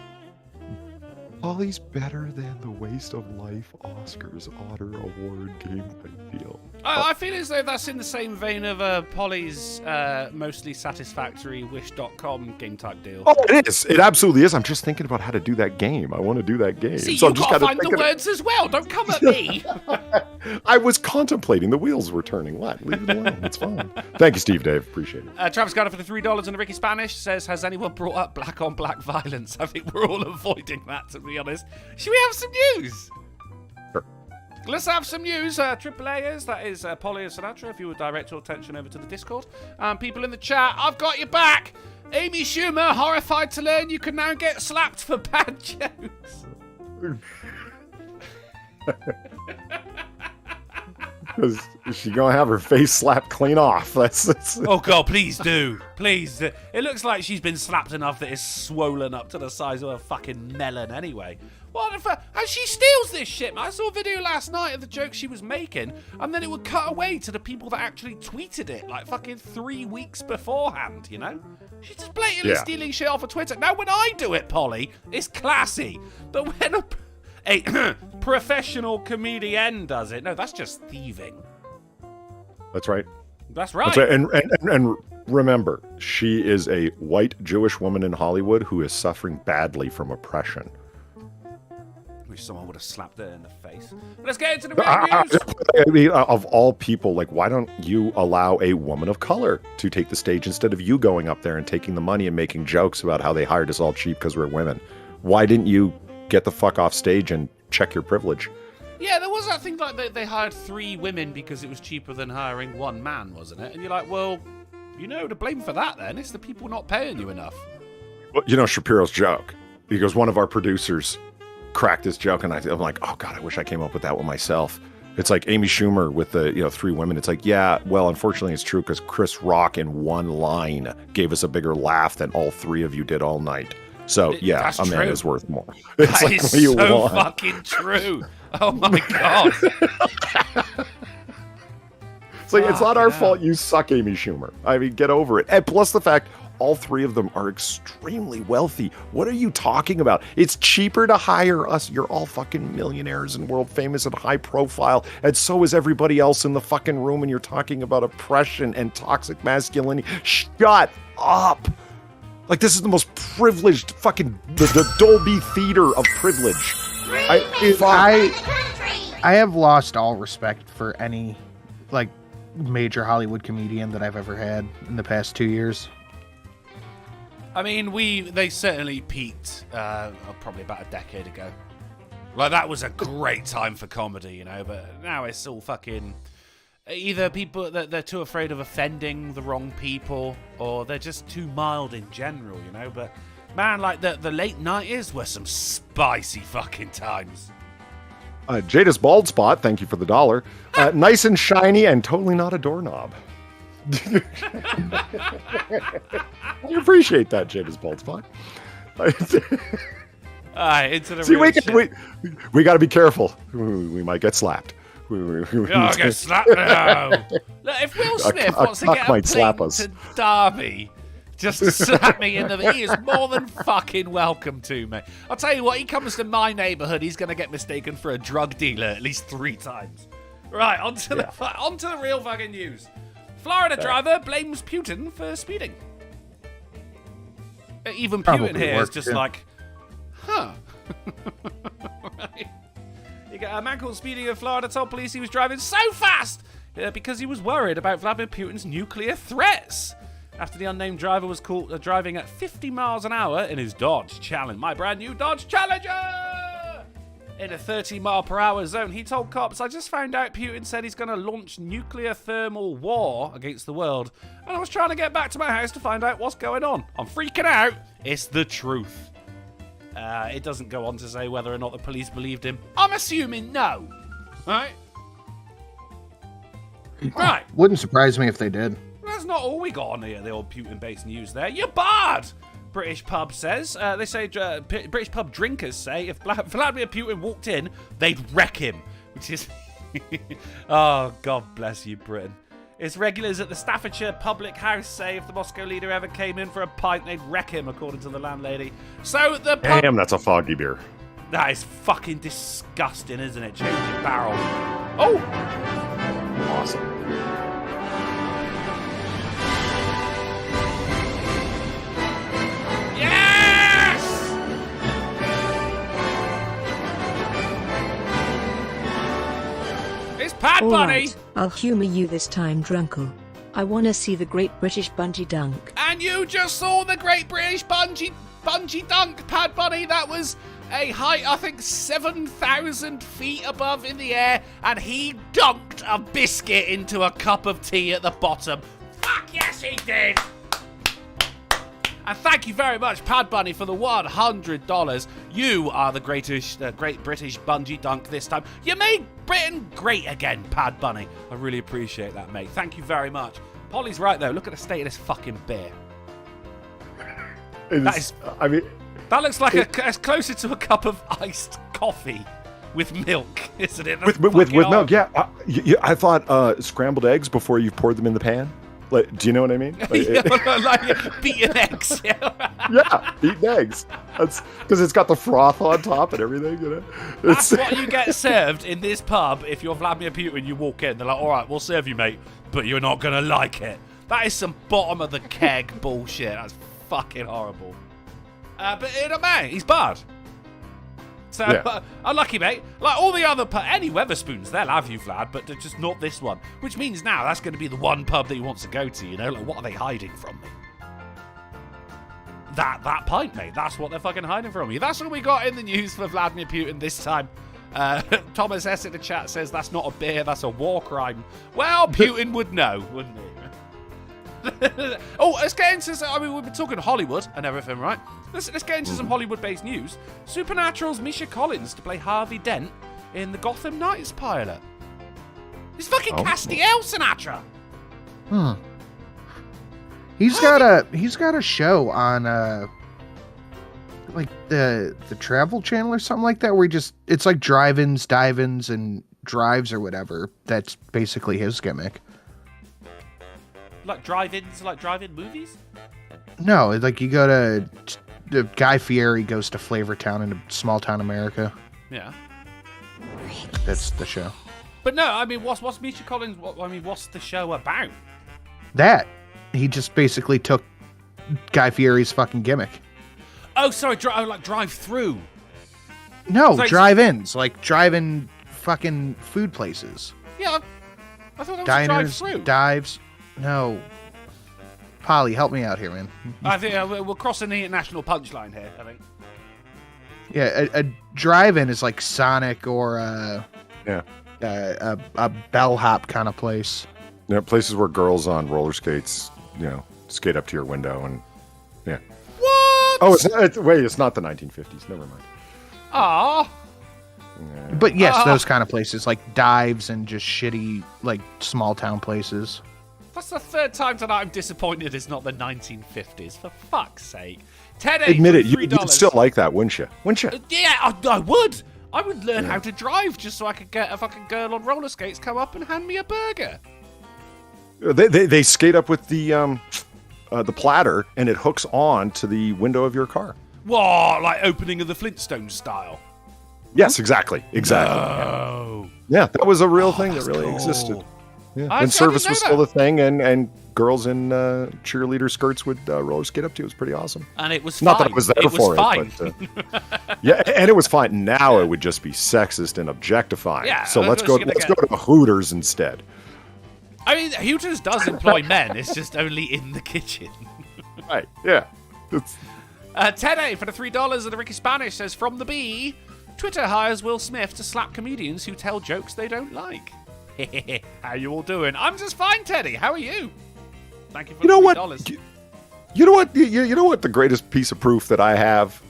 Polly's better than the waste of life Oscars Otter Award game type deal. I feel as though that's in the same vein of Polly's mostly satisfactory Wish.com game type deal. Oh, it is. It absolutely is. I'm just thinking about how to do that game. I want to do that game. See, so you've got to find the words as well. Don't come at me. I was contemplating. The wheels were turning. What? Leave it alone. It's fine. Thank you, Steve Dave. Appreciate it. Travis Garner for the $3 and the Ricky Spanish says, has anyone brought up black on black violence? I think we're all avoiding that, to be honest. Should we have some news? Sure. Let's have some news. AAA is, that is Polly and Sinatra, if you would direct your attention over to the Discord. People in the chat, I've got your back. Amy Schumer, horrified to learn you can now get slapped for bad jokes. Because she's going to have her face slapped clean off. That's... Oh, God, please do. Please. It looks like she's been slapped enough that it's swollen up to the size of a fucking melon anyway. What the fuck? And she steals this shit, man. I saw a video last night of the jokes she was making, and then it would cut away to the people that actually tweeted it, like fucking 3 weeks beforehand, you know? She's just blatantly stealing shit off of Twitter. Now, when I do it, Polly, it's classy. But when a professional comedian does it, no, that's just thieving. That's right. That's right. That's right. And remember, she is a white Jewish woman in Hollywood who is suffering badly from oppression. Wish someone would have slapped her in the face. But let's get into the reviews. I mean, of all people, like, why don't you allow a woman of color to take the stage instead of you going up there and taking the money and making jokes about how they hired us all cheap because we're women? Why didn't you get the fuck off stage and check your privilege? Yeah, there was that thing like they hired 3 women because it was cheaper than hiring 1 man, wasn't it? And you're like, well, you know, to blame for that then, it's the people not paying you enough. Well, you know Shapiro's joke. He goes, one of our producers cracked this joke, and I'm like, oh God, I wish I came up with that one myself. It's like Amy Schumer with the 3 women. It's like, yeah, well, unfortunately it's true because Chris Rock in one line gave us a bigger laugh than all 3 of you did all night. So yeah, that's a man true. is worth more. It's That like, is what do you so want? fucking true. Oh my God. It's like, it's not our fault you suck, Amy Schumer. I mean, get over it. And plus the fact all 3 of them are extremely wealthy. What are you talking about? It's cheaper to hire us. You're all fucking millionaires and world famous and high profile. And so is everybody else in the fucking room. And you're talking about oppression and toxic masculinity. Shut up. Like, this is the most privileged fucking, the Dolby Theater of privilege. I have lost all respect for any, like, major Hollywood comedian that I've ever had in the past 2 years. I mean, they certainly peaked probably about a decade ago. Like, that was a great time for comedy, you know, but now it's all fucking... Either people that they're too afraid of offending the wrong people, or they're just too mild in general, you know. But man, like the late 90s were some spicy fucking times. Jada's bald spot, thank you for the $1. Nice and shiny and totally not a doorknob. I appreciate that, Jada's bald spot. Into the See, real shit. we got to be careful. We might get slapped. Oh, get slapped now. Look, if Will Smith wants to cock get might a slap plane us. to Derby, just to slap me in the... He is more than fucking welcome to, mate. I'll tell you what, he comes to my neighbourhood, he's going to get mistaken for a drug dealer at least 3 times. Right, on to the real fucking news. Florida driver blames Putin for speeding. Even Putin here is just like, huh. Right. A man caught speeding in Florida told police he was driving so fast because he was worried about Vladimir Putin's nuclear threats. After the unnamed driver was caught driving at 50 miles an hour in his Dodge Challenger, my brand new Dodge Challenger, in a 30-mile-per-hour zone. He told cops, "I just found out Putin said he's going to launch nuclear thermal war against the world, and I was trying to get back to my house to find out what's going on. I'm freaking out. It's the truth." It doesn't go on to say whether or not the police believed him. I'm assuming no. Right? Right. Wouldn't surprise me if they did. That's not all we got on here, the old Putin-based news there. You're barred! British pub says. They say, British pub drinkers say if Vladimir Putin walked in, they'd wreck him. Which is... Oh, God bless you, Britain. Its regulars at the Staffordshire Public House say if the Moscow leader ever came in for a pint, they'd wreck him, according to the landlady. So the pub... Damn, that's a foggy beer. That is fucking disgusting, isn't it? Change your barrel. Oh! Awesome. Yes! It's Pat All Bunny! right, I'll humour you this time, Drunkle. I wanna see the Great British Bungee Dunk. And you just saw the Great British Bungee Dunk, Pat Bunny. That was a height, I think, 7,000 feet above in the air, and he dunked a biscuit into a cup of tea at the bottom. Fuck yes, he did! And thank you very much, Pad Bunny, for the $100. You are the Great British Bungee Dunk this time. You made Britain great again, Pad Bunny. I really appreciate that, mate. Thank you very much. Polly's right, though. Look at the state of this fucking beer. That looks like it's closer to a cup of iced coffee with milk, isn't it? With milk, yeah. I thought scrambled eggs before you poured them in the pan. Like, do you know what I mean? Like beaten eggs. Yeah, beaten eggs. That's because it's got the froth on top and everything. You know, that's what you get served in this pub. If you're Vladimir Putin, you walk in. They're like, "All right, we'll serve you, mate, but you're not gonna like it." That is some bottom of the keg bullshit. That's fucking horrible. But man, he's bad. So, yeah. Unlucky, mate. Like all the other any Weatherspoons, they'll have you, Vlad, but just not this one. Which means now that's going to be the one pub that he wants to go to, you know? Like, what are they hiding from me? That pint, mate. That's what they're fucking hiding from you. That's what we got in the news for Vladimir Putin this time. Thomas S. in the chat says that's not a beer, that's a war crime. Well, Putin would know, wouldn't he? Oh, let's get into... we've been talking Hollywood and everything, right? Let's get into some Hollywood-based news. Supernatural's Misha Collins to play Harvey Dent in the Gotham Knights pilot. It's fucking Castiel Sinatra. Huh. He's got a show on like the Travel Channel or something like that, where it's like drive-ins, dive-ins, and drives or whatever. That's basically his gimmick. Like drive-ins, like drive-in movies? No, like you go to Guy Fieri goes to Flavortown in a small town America. Yeah. That's the show. But no, I mean, what's Misha Collins? What's the show about? That he just basically took Guy Fieri's fucking gimmick. Oh, sorry, like drive-through. No, like, drive-ins, like drive-in fucking food places. Yeah, I thought that was diners, drive-through. Dives. No. Polly, help me out here, man. I think we're crossing the international punchline here, I think. Yeah, a drive-in is like Sonic or a bellhop kind of place. Yeah, places where girls on roller skates, skate up to your window and yeah. What? Oh, it's not the 1950s. Never mind. Ah. But yes, those kind of places, like dives and just shitty, like, small town places. That's the third time tonight I'm disappointed it's not the 1950s. For fuck's sake. Ted, Admit it, $3. you'd still like that, wouldn't you? Wouldn't you? Yeah, I would. I would learn how to drive just so I could get a fucking girl on roller skates come up and hand me a burger. They skate up with the platter, and it hooks on to the window of your car. Whoa, like opening of the Flintstones style. Yes, exactly. Oh. Yeah, that was a real thing that really existed. Yeah. When service was still a thing, and girls in cheerleader skirts would roller skate up to. It was pretty awesome. And it was not fine. that I was there for it, but yeah, and it was fine. Now it would just be sexist and objectifying. Yeah, so let's go to the Hooters instead. I mean, Hooters does employ men. It's just only in the kitchen. Right? Yeah. Ted for the $3 and the Ricky Spanish says, from the B, Twitter hires Will Smith to slap comedians who tell jokes they don't like. How you all doing? I'm just fine, Teddy. How are you? Thank you for the $3. You know what? The greatest piece of proof that I have,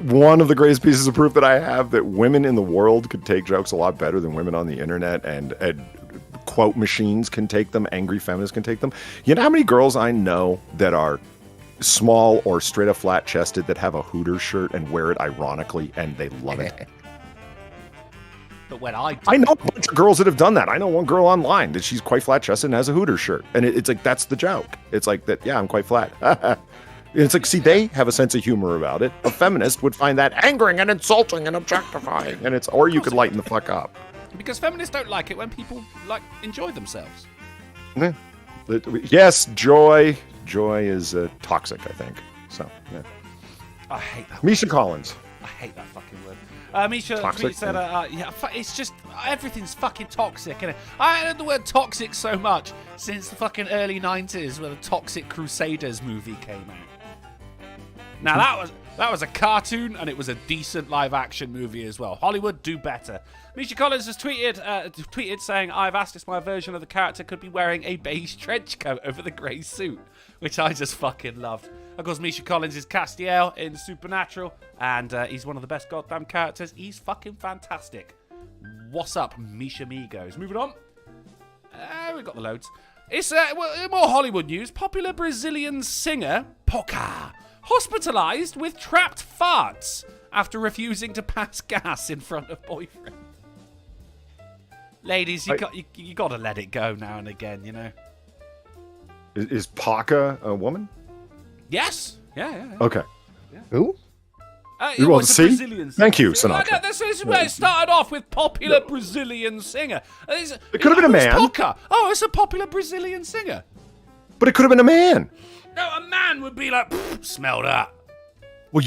one of the greatest pieces of proof that I have, that women in the world could take jokes a lot better than women on the internet, and quote machines can take them. Angry feminists can take them. You know how many girls I know that are small or straight up flat chested that have a Hooters shirt and wear it ironically, and they love it. But when I know a bunch of girls that have done that. I know one girl online that she's quite flat chested and has a Hooters shirt, and it's like, that's the joke. It's like that. Yeah, I'm quite flat. It's like, see, they have a sense of humor about it. A feminist would find that angering and insulting and objectifying, and it's, or you could lighten the fuck up. Because feminists don't like it when people enjoy themselves. Yeah. Yes, joy is toxic, I think. So yeah. I hate that. Misha Collins. I hate that fucking word. Misha said, it's just, everything's fucking toxic, innit? I haven't heard the word toxic so much since the fucking early 90s where the Toxic Crusaders movie came out. Now that was a cartoon, and it was a decent live action movie as well. Hollywood, do better. Misha Collins has tweeted saying, I've asked if my version of the character could be wearing a beige trench coat over the grey suit, which I just fucking loved. Of course, Misha Collins is Castiel in Supernatural, and he's one of the best goddamn characters. He's fucking fantastic. What's up, Misha Migos? Moving on. We've got the loads. It's more Hollywood news. Popular Brazilian singer, Poca, hospitalized with trapped farts after refusing to pass gas in front of boyfriend. Ladies, you got to let it go now and again, you know. Is Poca a woman? Yes. Yeah. Okay. Yeah. Who? It was a Brazilian singer. Thank you, Sinatra. This is where it started off with popular Brazilian singer. It could have been a man. Poca. Oh, it's a popular Brazilian singer. But it could have been a man. No, a man would be like, smell that. Well,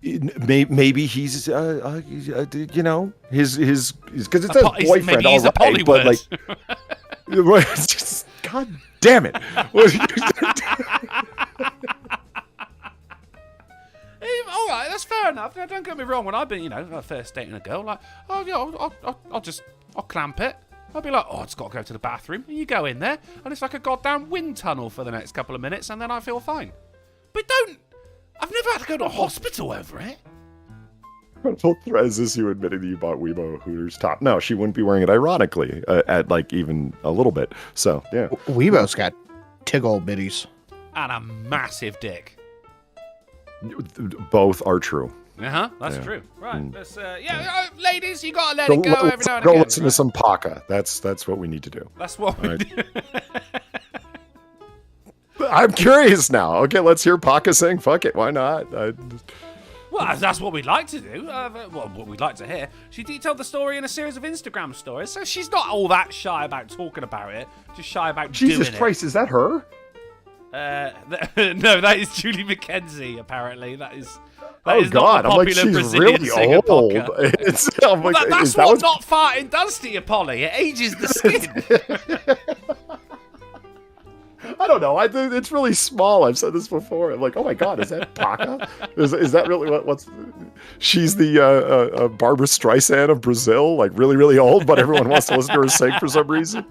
maybe he's, you know, his because it says boyfriend, maybe he's a right, but like, God damn it! All right, that's fair enough. Now, don't get me wrong. When I've been, first dating a girl, like, oh yeah, I'll clamp it. I'll be like, oh, it's got to go to the bathroom, and you go in there, and it's like a goddamn wind tunnel for the next couple of minutes, and then I feel fine. But I've never had to go to a hospital over it. Is this you admitting that you bought Weibo Hooters top? No, she wouldn't be wearing it ironically at like even a little bit. So yeah, Weibo's got tiggle bitties and a massive dick. Both are true. That's true. Right. Let's, ladies, you gotta let it go every now and again. Go listen to some Poca. That's what we need to do. That's what we do. I'm curious now. Okay, let's hear Poca saying "fuck it." Why not? Well, that's what we'd like to do. What we'd like to hear. She detailed the story in a series of Instagram stories, so she's not all that shy about talking about it. Just shy about doing it. Jesus Christ, is that her? No, that is Julie McKenzie. Apparently, that is. Oh God! I'm like, she's Brazilian really old. That's what not farting does to you, Polly. It ages the skin. I don't know. It's really small. I've said this before. I'm like, oh my God, is that Poca? Is that really what's? She's the Barbara Streisand of Brazil, like really, really old, but everyone wants to listen to her sing for some reason.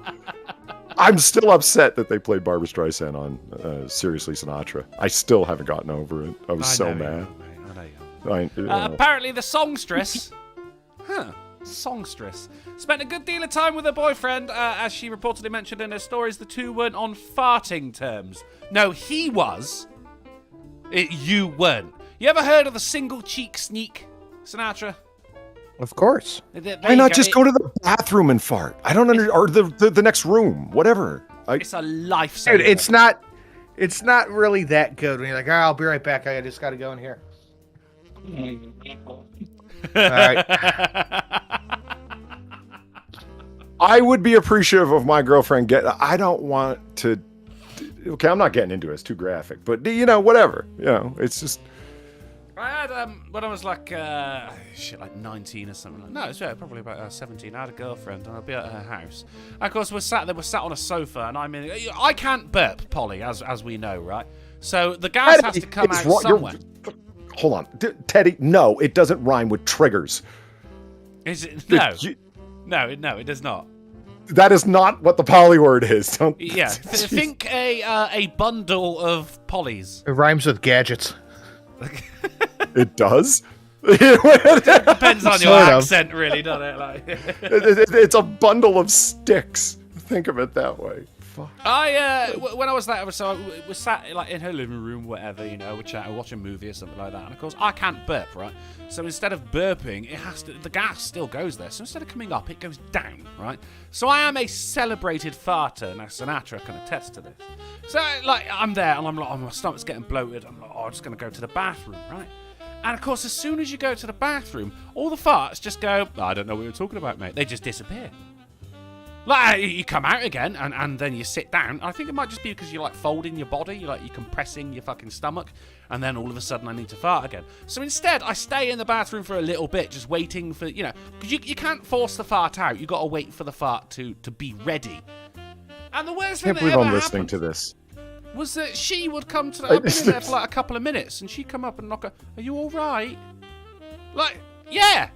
I'm still upset that they played Barbara Streisand on Seriously Sinatra. I still haven't gotten over it. I was so mad. Apparently, the songstress Songstress. Spent a good deal of time with her boyfriend. As she reportedly mentioned in her stories, the two weren't on farting terms. No, he was. You weren't. You ever heard of the single cheek sneak, Sinatra? Of course. Why not just go to the bathroom and fart? I don't understand. Or the next room, whatever. It's a lifesaver. Dude, it's not really that good when you're like, oh, I'll be right back. I just got to go in here. All right. I would be appreciative of my girlfriend I don't want to. Okay, I'm not getting into it. It's too graphic. But, whatever. It's just. I had, when I was like 19 or something. No, it's probably about 17. I had a girlfriend, and I'd be at her house. And of course, we're sat on a sofa, and I can't burp, Polly, as we know, right? So the gas has to come out somewhere. Hold on. Teddy, no, it doesn't rhyme with triggers. Is it? No. No, it does not. That is not what the poly word is. Think a bundle of polys. It rhymes with gadgets. It does? It depends on your accent, really, doesn't it? Like, it's a bundle of sticks. Think of it that way. Fuck. When I was there, so we sat like in her living room, whatever, we're chatting, watch a movie or something like that. And of course, I can't burp, right? So instead of burping, the gas still goes there. So instead of coming up, it goes down, right? So I am a celebrated farter. Now Sinatra can attest to this. So I'm there, and I'm like, oh, my stomach's getting bloated. I'm like, I'm just gonna go to the bathroom, right? And of course, as soon as you go to the bathroom, all the farts just go, I don't know what you're talking about, mate. They just disappear. Like, you come out again, and then you sit down. I think it might just be because you're, folding your body. You're compressing your fucking stomach. And then all of a sudden, I need to fart again. So instead, I stay in the bathroom for a little bit, just waiting for, because you can't force the fart out. You got to wait for the fart to be ready. And the worst thing that ever happened listening to this was that she would come to I've been in there for a couple of minutes, and she'd come up and knock her, are you all right? Yeah.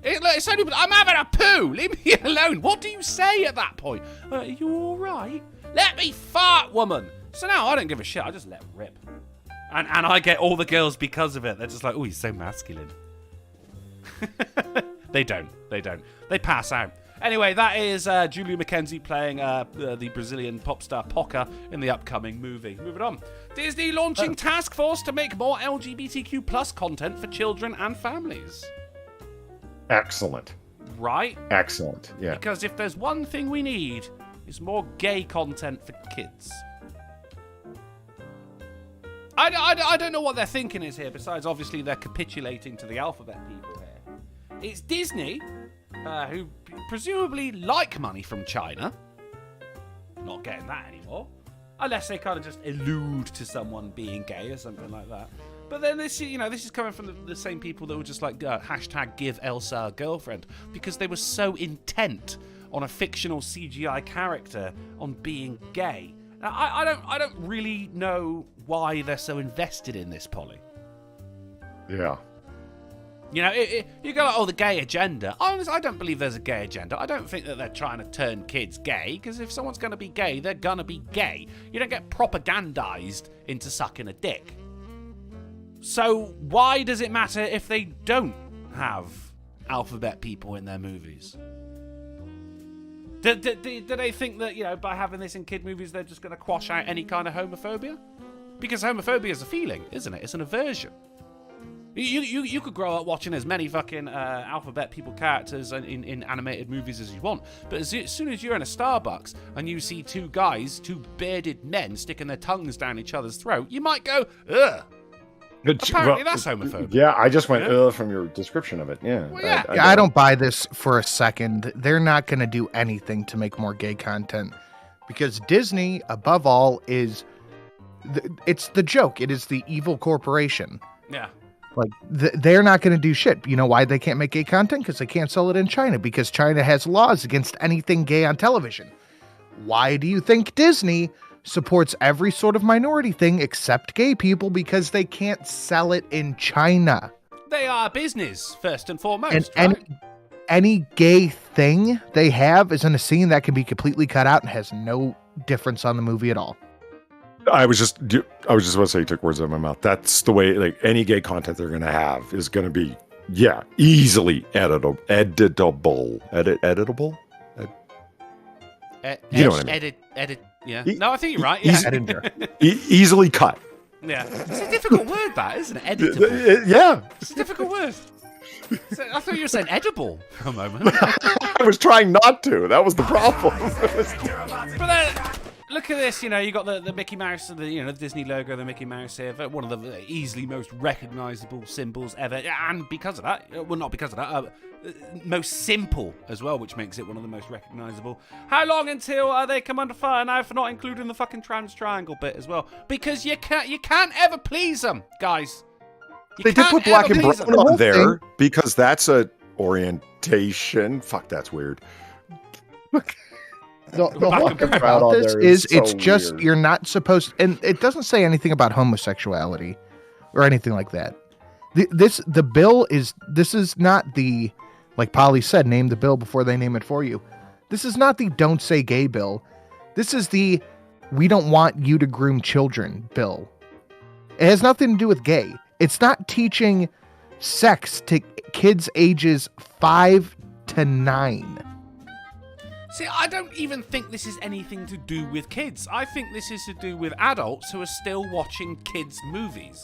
It's only, I'm having a poo. Leave me alone. What do you say at that point? Are you all right? Let me fart, woman. So now I don't give a shit. I just let rip. And I get all the girls because of it. They're just like, oh, he's so masculine. They don't. They pass out. Anyway, that is Julia McKenzie playing the Brazilian pop star Poca in the upcoming movie. Moving on. Disney launching task force to make more LGBTQ plus content for children and families. Excellent. Right? Excellent, yeah. Because if there's one thing we need, it's more gay content for kids. I don't know what their thinking is here, besides obviously they're capitulating to the alphabet people here. It's Disney, who presumably like money from China. Not getting that anymore. Unless they kind of just allude to someone being gay or something like that. But then this is coming from the same people that were just like, hashtag give Elsa a girlfriend, because they were so intent on a fictional CGI character on being gay. Now, I don't really know why they're so invested in this, Polly. Yeah. You go like, oh, the gay agenda. Honestly, I don't believe there's a gay agenda. I don't think that they're trying to turn kids gay, because if someone's going to be gay, they're going to be gay. You don't get propagandized into sucking a dick. So why does it matter if they don't have alphabet people in their movies? Do they think that, by having this in kid movies, they're just going to quash out any kind of homophobia? Because homophobia is a feeling, isn't it? It's an aversion. You could grow up watching as many fucking alphabet people characters in animated movies as you want, but as soon as you're in a Starbucks and you see two bearded men sticking their tongues down each other's throat, you might go, ugh. Apparently that's homophobic. Yeah, I just went ugh from your description of it. Yeah. Well, yeah. I don't buy this for a second. They're not going to do anything to make more gay content, because Disney, above all, it's the joke. It is the evil corporation. Yeah. Like, they're not going to do shit. You know why they can't make gay content? Because they can't sell it in China, because China has laws against anything gay on television. Why do you think Disney supports every sort of minority thing except gay people? Because they can't sell it in China. They are business, first and foremost. And any gay thing they have is in a scene that can be completely cut out and has no difference on the movie at all. I was just about to say, you took words out of my mouth. That's the way, like, any gay content they're going to have is going to be Yeah, easily editable. Editable. You know what I mean. Edit. Yeah. No, I think you're right. Yeah. Easily cut. Yeah. It's a difficult word, that, isn't it? Editable. Yeah. It's a difficult word. I thought you were saying edible for a moment. I was trying not to. That was the problem. But then, look at this. You got the Mickey Mouse, the Disney logo, the Mickey Mouse here, one of the easily most recognizable symbols ever, and because of that, well, not because of that, most simple as well, which makes it one of the most recognizable. How long until they come under fire now for not including the fucking trans triangle bit as well? Because you can't ever please them, guys. They did put black and brown on there because that's a orientation. Fuck, that's weird. The whole thing about this is it's just weird. You're not supposed, and it doesn't say anything about homosexuality or anything like that. The bill is, this is not the, like Polly said, name the bill before they name it for you. This is not the don't say gay bill. This is the we don't want you to groom children bill. It has nothing to do with gay. It's not teaching sex to kids ages 5 to 9. See, I don't even think this is anything to do with kids. I think this is to do with adults who are still watching kids' movies.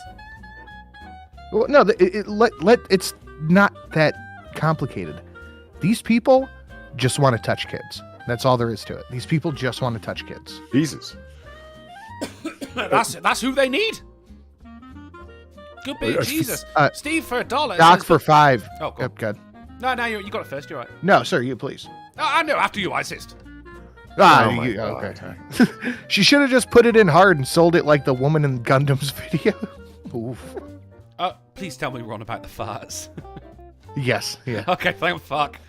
Well, no, it's not that complicated. These people just want to touch kids. That's all there is to it. These people just want to touch kids. Jesus. That's who they need. Could be Jesus. Steve for $1. Doc for $5. Oh, cool. Yep, good. No, you got it first. You're right. No, sir, you please. I know. After you, I insist. Okay. She should have just put it in hard and sold it like the woman in Gundam's video. Oof. Please tell me we're on about the farts. Yes. Yeah. Okay. Thank fuck.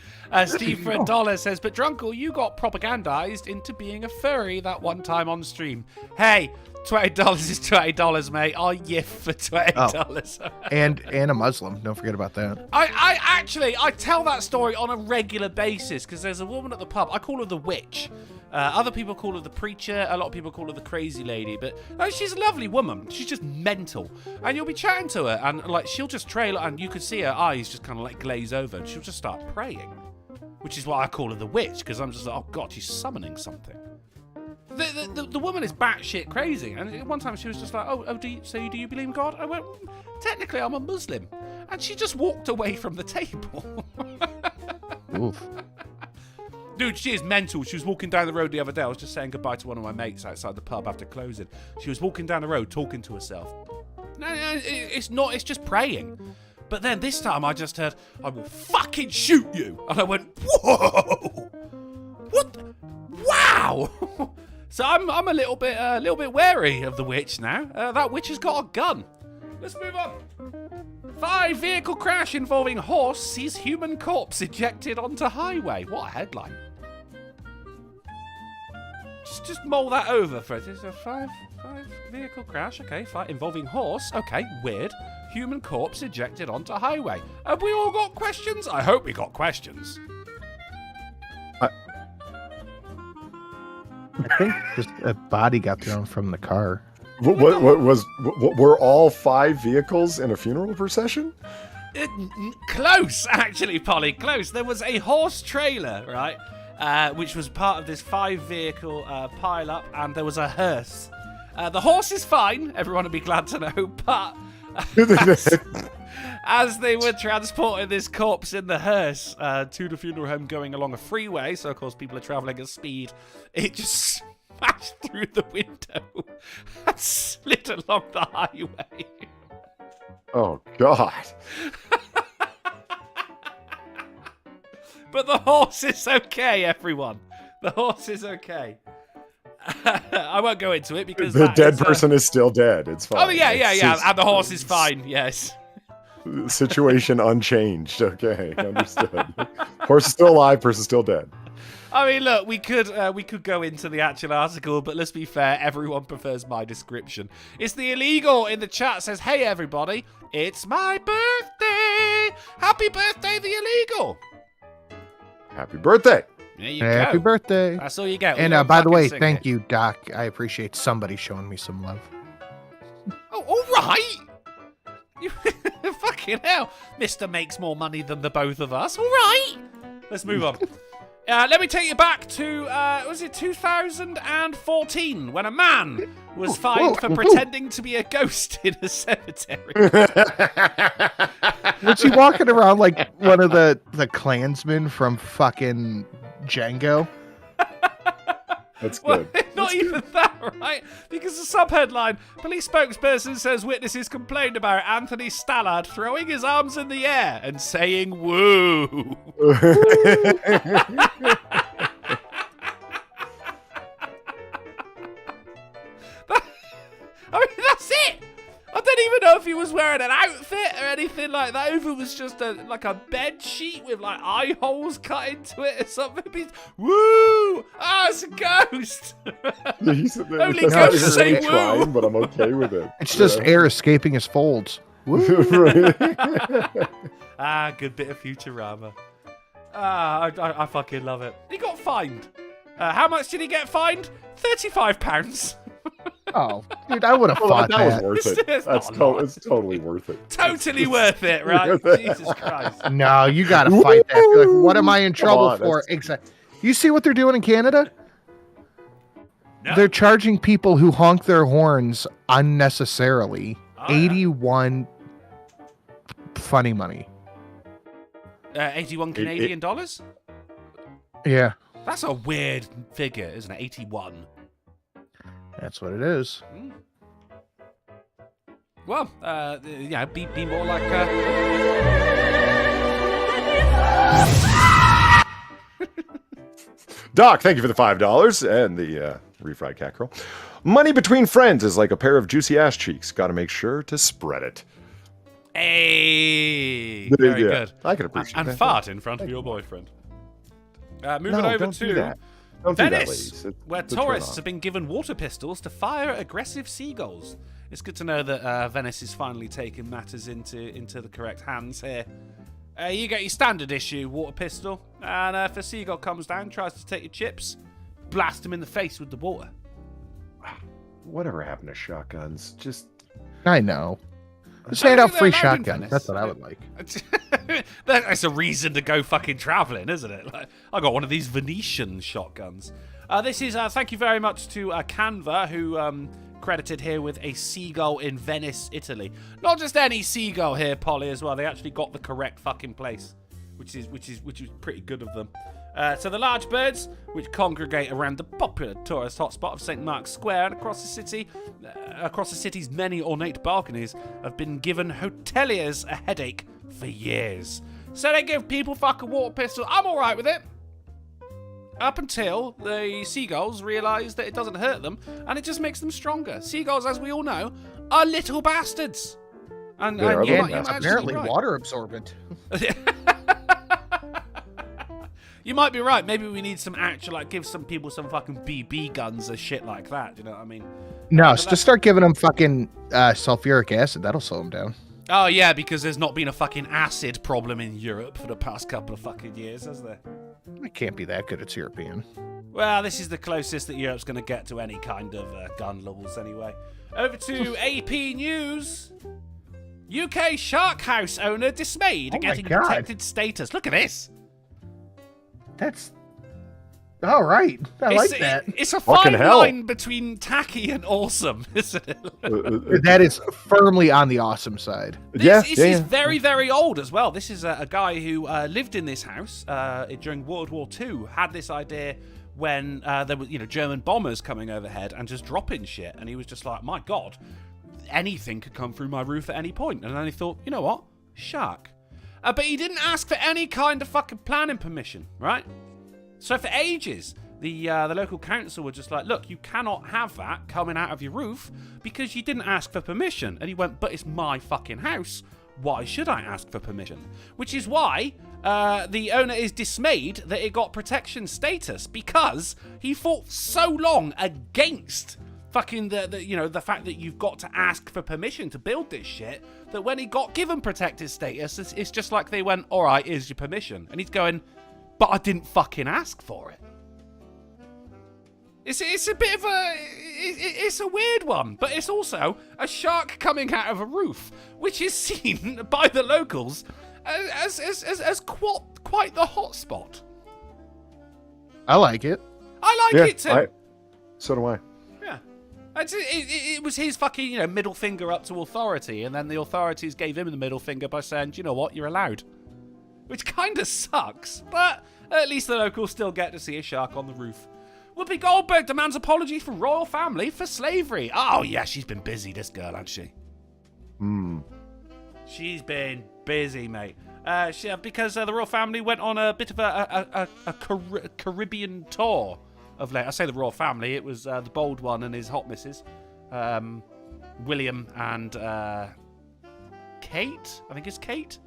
Steve for $1 says, but Drunkle, you got propagandized into being a furry that one time on stream. Hey, $20 is $20, mate. I'll yiff for $20. Oh. and a Muslim. Don't forget about that. I tell that story on a regular basis because there's a woman at the pub. I call her the witch. Other people call her the preacher. A lot of people call her the crazy lady. But she's a lovely woman. She's just mental. And you'll be chatting to her, and like she'll just trail, and you can see her eyes just kind of like glaze over, and she'll just start praying. Which is why I call her the witch, because I'm just like, oh god, she's summoning something. The woman is batshit crazy, and one time she was just like, do you believe in God? I went, technically I'm a Muslim, and she just walked away from the table. Oof. Dude, she is mental. She was walking down the road the other day. I was just saying goodbye to one of my mates outside the pub after closing. She was walking down the road talking to herself. No, it's not. It's just praying. But then this time I just heard, I will fucking shoot you. And I went, whoa. What? Wow. So I'm a little bit wary of the witch now. That witch has got a gun. Let's move on. 5 vehicle crash involving horse sees human corpse ejected onto highway. What a headline. Just mull that over for it. It's a 5 vehicle crash. Okay, involving horse. Okay, weird. Human corpse ejected onto highway. Have we all got questions? I hope we got questions. I think just a body got thrown from the car. Were all 5 vehicles in a funeral procession? Close, actually, Polly. Close. There was a horse trailer, right, which was part of this 5 vehicle pile-up, and there was a hearse. The horse is fine. Everyone will be glad to know, but as they were transporting this corpse in the hearse to the funeral home going along a freeway, so of course people are traveling at speed, it just smashed through the window and slid along the highway. Oh, God. But the horse is okay, everyone. The horse is okay. I won't go into it because the dead person is still dead. It's fine. Oh, yeah. And the horse is fine, yes. Situation unchanged. Okay, understood. Horse is still alive, person still dead. I mean, look, we could go into the actual article, but let's be fair, everyone prefers my description. It's the illegal in the chat says, hey, everybody, it's my birthday. Happy birthday, the illegal. Happy birthday. There you Happy go. birthday. That's all you get. And by the way, thank you, Doc. I appreciate somebody showing me some love. Oh, all right. You fucking Fucking hell. Mr. makes more money than the both of us. All right. Let's move on. Let me take you back to, was it 2014, when a man was fined for pretending to be a ghost in a cemetery. Was he walking around like one of the Klansmen from fucking Django? That's Well, good. not even that, right? Because the subheadline, police spokesperson says witnesses complained about Anthony Stallard throwing his arms in the air and saying woo. I mean, that's it. I don't even know if he was wearing an outfit or anything like that. If it was just like a bed sheet with like eye holes cut into it or something. Woo! Ah, it's a ghost. Only ghosts say woo. Trying, but I'm okay with it. It's just air escaping his folds. Ah, good bit of Futurama. Ah, I fucking love it. He got fined. How much did he get fined? £35. Oh, dude, I would have thought that was worth it. It's It's totally worth it. Totally worth it, right? Jesus Christ. No, you got to fight that. You're like, what am I in trouble on, for? Exactly. You see what they're doing in Canada? No. They're charging people who honk their horns unnecessarily 81 funny money. 81 Canadian dollars? Yeah, That's a weird figure, isn't it? 81. that's what it is. Well, yeah, be more like. Doc, thank you for the $5 and the refried cackerel. Money between friends is like a pair of juicy ass cheeks. Got to make sure to spread it. Hey, very Yeah, good. I can appreciate and that. fart in front of your boyfriend. Moving over don't do to that. Don't do that, Venice, ladies. where It's a turn tourists on. have been given water pistols to fire at aggressive seagulls. It's good to know that Venice is finally taking matters into the correct hands here. You get your standard issue water pistol, and if a seagull comes down, tries to take your chips, blast him in the face with the water. Whatever happened to shotguns? Just I know. Just hand out They're free allowed in shotguns. Venice. That's what I would like. That's a reason to go fucking travelling, isn't it? Like, I got one of these Venetian shotguns. This is thank you very much to Canva, who credited here with a seagull in Venice, Italy. Not just any seagull here, Polly, as well. They actually got the correct fucking place, which is pretty good of them. So the large birds, which congregate around the popular tourist hotspot of St. Mark's Square and across the city's many ornate balconies, have been given hoteliers a headache for years. So they give people fucking water pistols. I'm all right with it. Up until the seagulls realise that it doesn't hurt them, and it just makes them stronger. Seagulls, as we all know, are little bastards. And They are you little might- you might It's actually be apparently right. water absorbent. You might be right. Maybe we need some actual, like, give some people some fucking BB guns or shit like that. You know what I mean? No, just start giving them fucking sulfuric acid. That'll slow them down. Oh, yeah, because there's not been a fucking acid problem in Europe for the past couple of fucking years, has there? It can't be that good. It's European. Well, this is the closest that Europe's going to get to any kind of gun laws, anyway. Over to AP News. UK shark house owner dismayed Oh my getting God. protected status. Look at this. That's all right. I like It's- that. It's a Fucking fine hell. line between tacky and awesome, isn't it? That is firmly on the awesome side. This is very, very old as well. This is a guy who lived in this house during World War II. Had this idea when there were, German bombers coming overhead and just dropping shit. And he was just like, my God, anything could come through my roof at any point. And then he thought, you know what? Shark. But he didn't ask for any kind of fucking planning permission, right? So for ages, the local council were just like, look, you cannot have that coming out of your roof because you didn't ask for permission. And he went, but it's my fucking house. Why should I ask for permission? Which is why the owner is dismayed that it got protection status, because he fought so long against fucking the fact that you've got to ask for permission to build this shit, that when he got given protected status, it's just like they went, all right, here's your permission. And he's going, but I didn't fucking ask for it. It's a bit of a... it's a weird one, but it's also a shark coming out of a roof, which is seen by the locals as quite the hot spot. I like it. I like it too. So do I. Yeah. It was his fucking, middle finger up to authority, and then the authorities gave him the middle finger by saying, "Do you know what? You're allowed." Which kind of sucks, but at least the locals still get to see a shark on the roof. Whoopi Goldberg demands apology from royal family for slavery. Oh, yeah, she's been busy, this girl, hasn't she? She's been busy, mate. Because the royal family went on a bit of a Caribbean tour of late. I say the royal family, it was the bald one and his hot missus, William and Kate. I think it's Kate.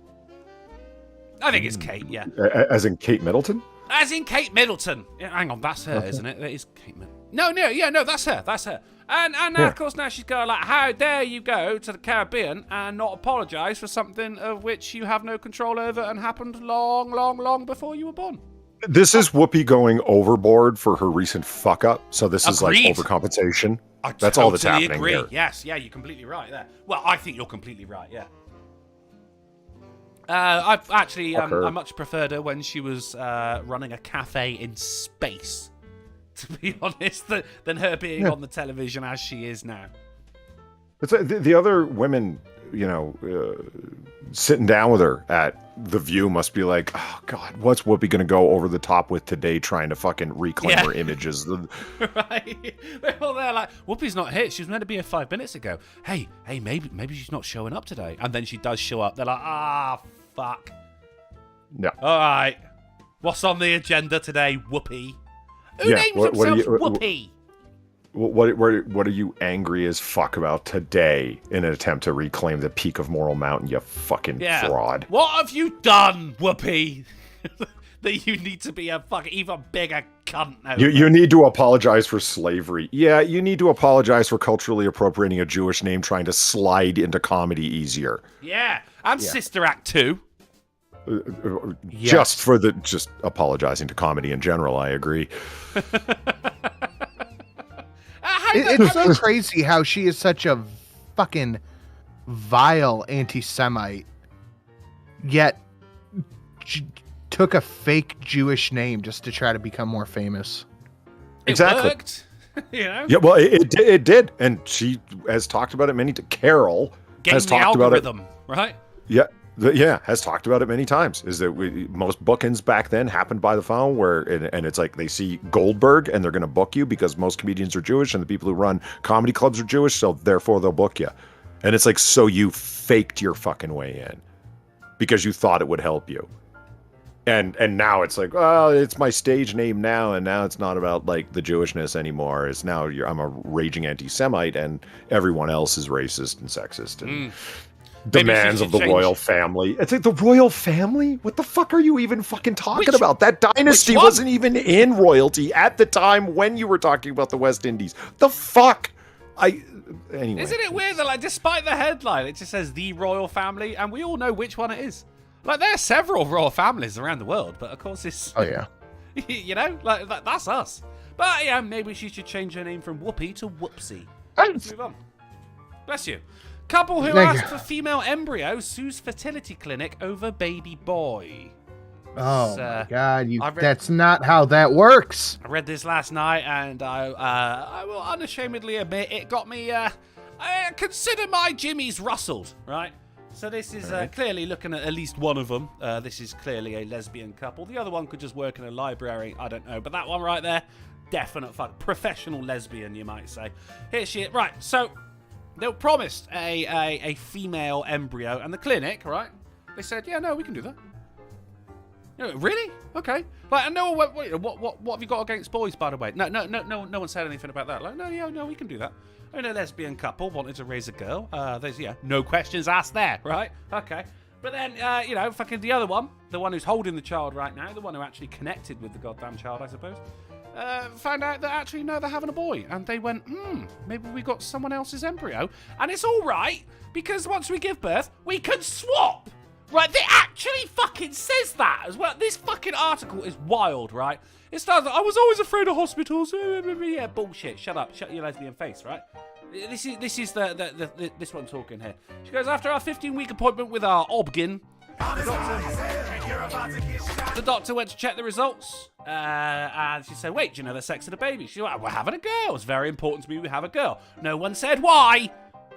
I think it's Kate, yeah. As in Kate Middleton? As in Kate Middleton. Yeah, hang on, that's her, isn't it? That is Kate Middleton. No, that's her. And of course, now she's going like, how dare you go to the Caribbean and not apologise for something of which you have no control over and happened long, long, long before you were born. This is Whoopi going overboard for her recent fuck up. So this is like Agreed. overcompensation. I That's all that's happening agree. here. Yes, yeah, you're completely right there. Well, I think you're completely right, yeah. I've actually, I much preferred her when she was running a cafe in space, to be honest, than her being on the television as she is now. It's the other women, sitting down with her at The View must be like, oh God, what's Whoopi going to go over the top with today trying to fucking reclaim her images? Right? Well, they're like, Whoopi's not here. She was meant to be here 5 minutes ago. Hey, maybe she's not showing up today. And then she does show up. They're like, fuck. Yeah. All right. What's on the agenda today, Whoopi? Who names themselves Whoopi? What are you angry as fuck about today in an attempt to reclaim the peak of Moral Mountain, you fucking fraud? What have you done, Whoopi? That you need to be a fucking even bigger cunt now. You need to apologize for slavery. Yeah, you need to apologize for culturally appropriating a Jewish name trying to slide into comedy easier. Yeah, and Sister Act 2. Just apologizing to comedy in general, I agree. It's so crazy how she is such a fucking vile anti-Semite, yet she took a fake Jewish name just to try to become more famous. Exactly. It worked. Yeah, well, it did, and she has talked about it many times. Carol has talked about it. Right? Yeah, has talked about it many times. Is that most bookings back then happened by the phone, and it's like they see Goldberg and they're going to book you because most comedians are Jewish and the people who run comedy clubs are Jewish, so therefore they'll book you. And it's like, so you faked your fucking way in because you thought it would help you. And now it's like, well, it's my stage name now, and now it's not about like the Jewishness anymore. It's now I'm a raging anti-Semite, and everyone else is racist and sexist and demands of the royal family. It's like, the royal family? What the fuck are you even fucking talking about? That dynasty wasn't even in royalty at the time when you were talking about the West Indies. The fuck? Anyway. Isn't it weird that, like, despite the headline, it just says the royal family, and we all know which one it is? Like, there are several royal families around the world, but of course it's... Oh, yeah. That's us. But, yeah, maybe she should change her name from Whoopi to Whoopsie. Let's move on. Bless you. Couple who asked for female embryo sues fertility clinic over baby boy. Oh, my God. That's not how that works. I read this last night, and I will unashamedly admit it got me... I consider my jimmies rustled, right? So this is clearly looking at least one of them. This is clearly a lesbian couple. The other one could just work in a library. I don't know. But that one right there, definite professional lesbian, you might say. Here's shit. Right, so they were promised a female embryo. And the clinic, right, they said, yeah, no, we can do that. Really? Okay. Like, and no, what have you got against boys, by the way? No one said anything about that. Like, no, we can do that. I mean, a lesbian couple wanted to raise a girl. There's, no questions asked there, right? Okay. But then, fucking the other one, the one who's holding the child right now, the one who actually connected with the goddamn child, I suppose, found out that actually, no, they're having a boy. And they went, maybe we got someone else's embryo. And it's all right, because once we give birth, we can swap. Right, they actually fucking says that as well. This fucking article is wild, right? It starts, I was always afraid of hospitals. Yeah, bullshit. Shut up. Shut your lesbian face, right? This is this one talking here. She goes, after our 15-week appointment with our obgyn, the doctor went to check the results, and she said, wait, do you know the sex of the baby? She went, we're having a girl. It's very important to me we have a girl. No one said why.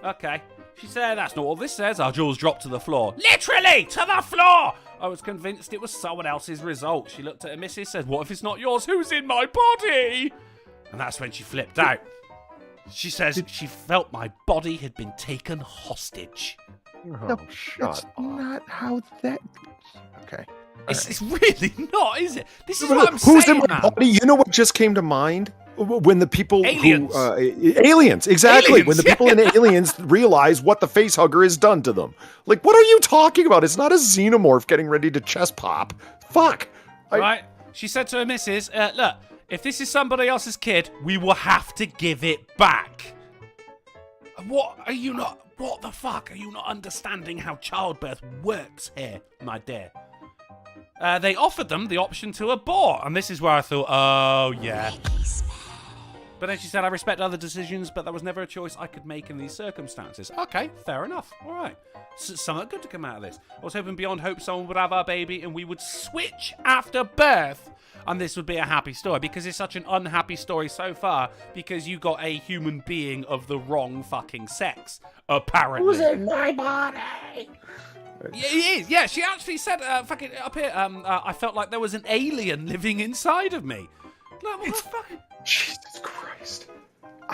Okay. She said, that's not all this says. Our jaws dropped to the floor. Literally, to the floor! I was convinced it was someone else's result. She looked at her missus, said, what if it's not yours? Who's in my body? And that's when she flipped out. She says she felt my body had been taken hostage. No, that's not how that... Okay. It's really not, is it? This is what I'm Who's saying, in my man. body? You know what just came to mind? When the people Aliens. aliens, exactly. Aliens, When the people in Aliens realize what the facehugger has done to them. Like, what are you talking about? It's not a xenomorph getting ready to chest pop. Fuck. Right? She said to her missus, look, if this is somebody else's kid, we will have to give it back. What the fuck? Are you not understanding how childbirth works here, my dear? They offered them the option to abort, and this is where I thought, oh, yeah. But then she said, I respect other decisions, but that was never a choice I could make in these circumstances. Okay, fair enough. All right. Something good to come out of this. I was hoping beyond hope someone would have our baby and we would switch after birth. And this would be a happy story, because it's such an unhappy story so far, because you got a human being of the wrong fucking sex, apparently. Who's in my body? Yeah, it is. Yeah, she actually said, fucking up here, I felt like there was an alien living inside of me. Like, what the fuck? Jesus Christ.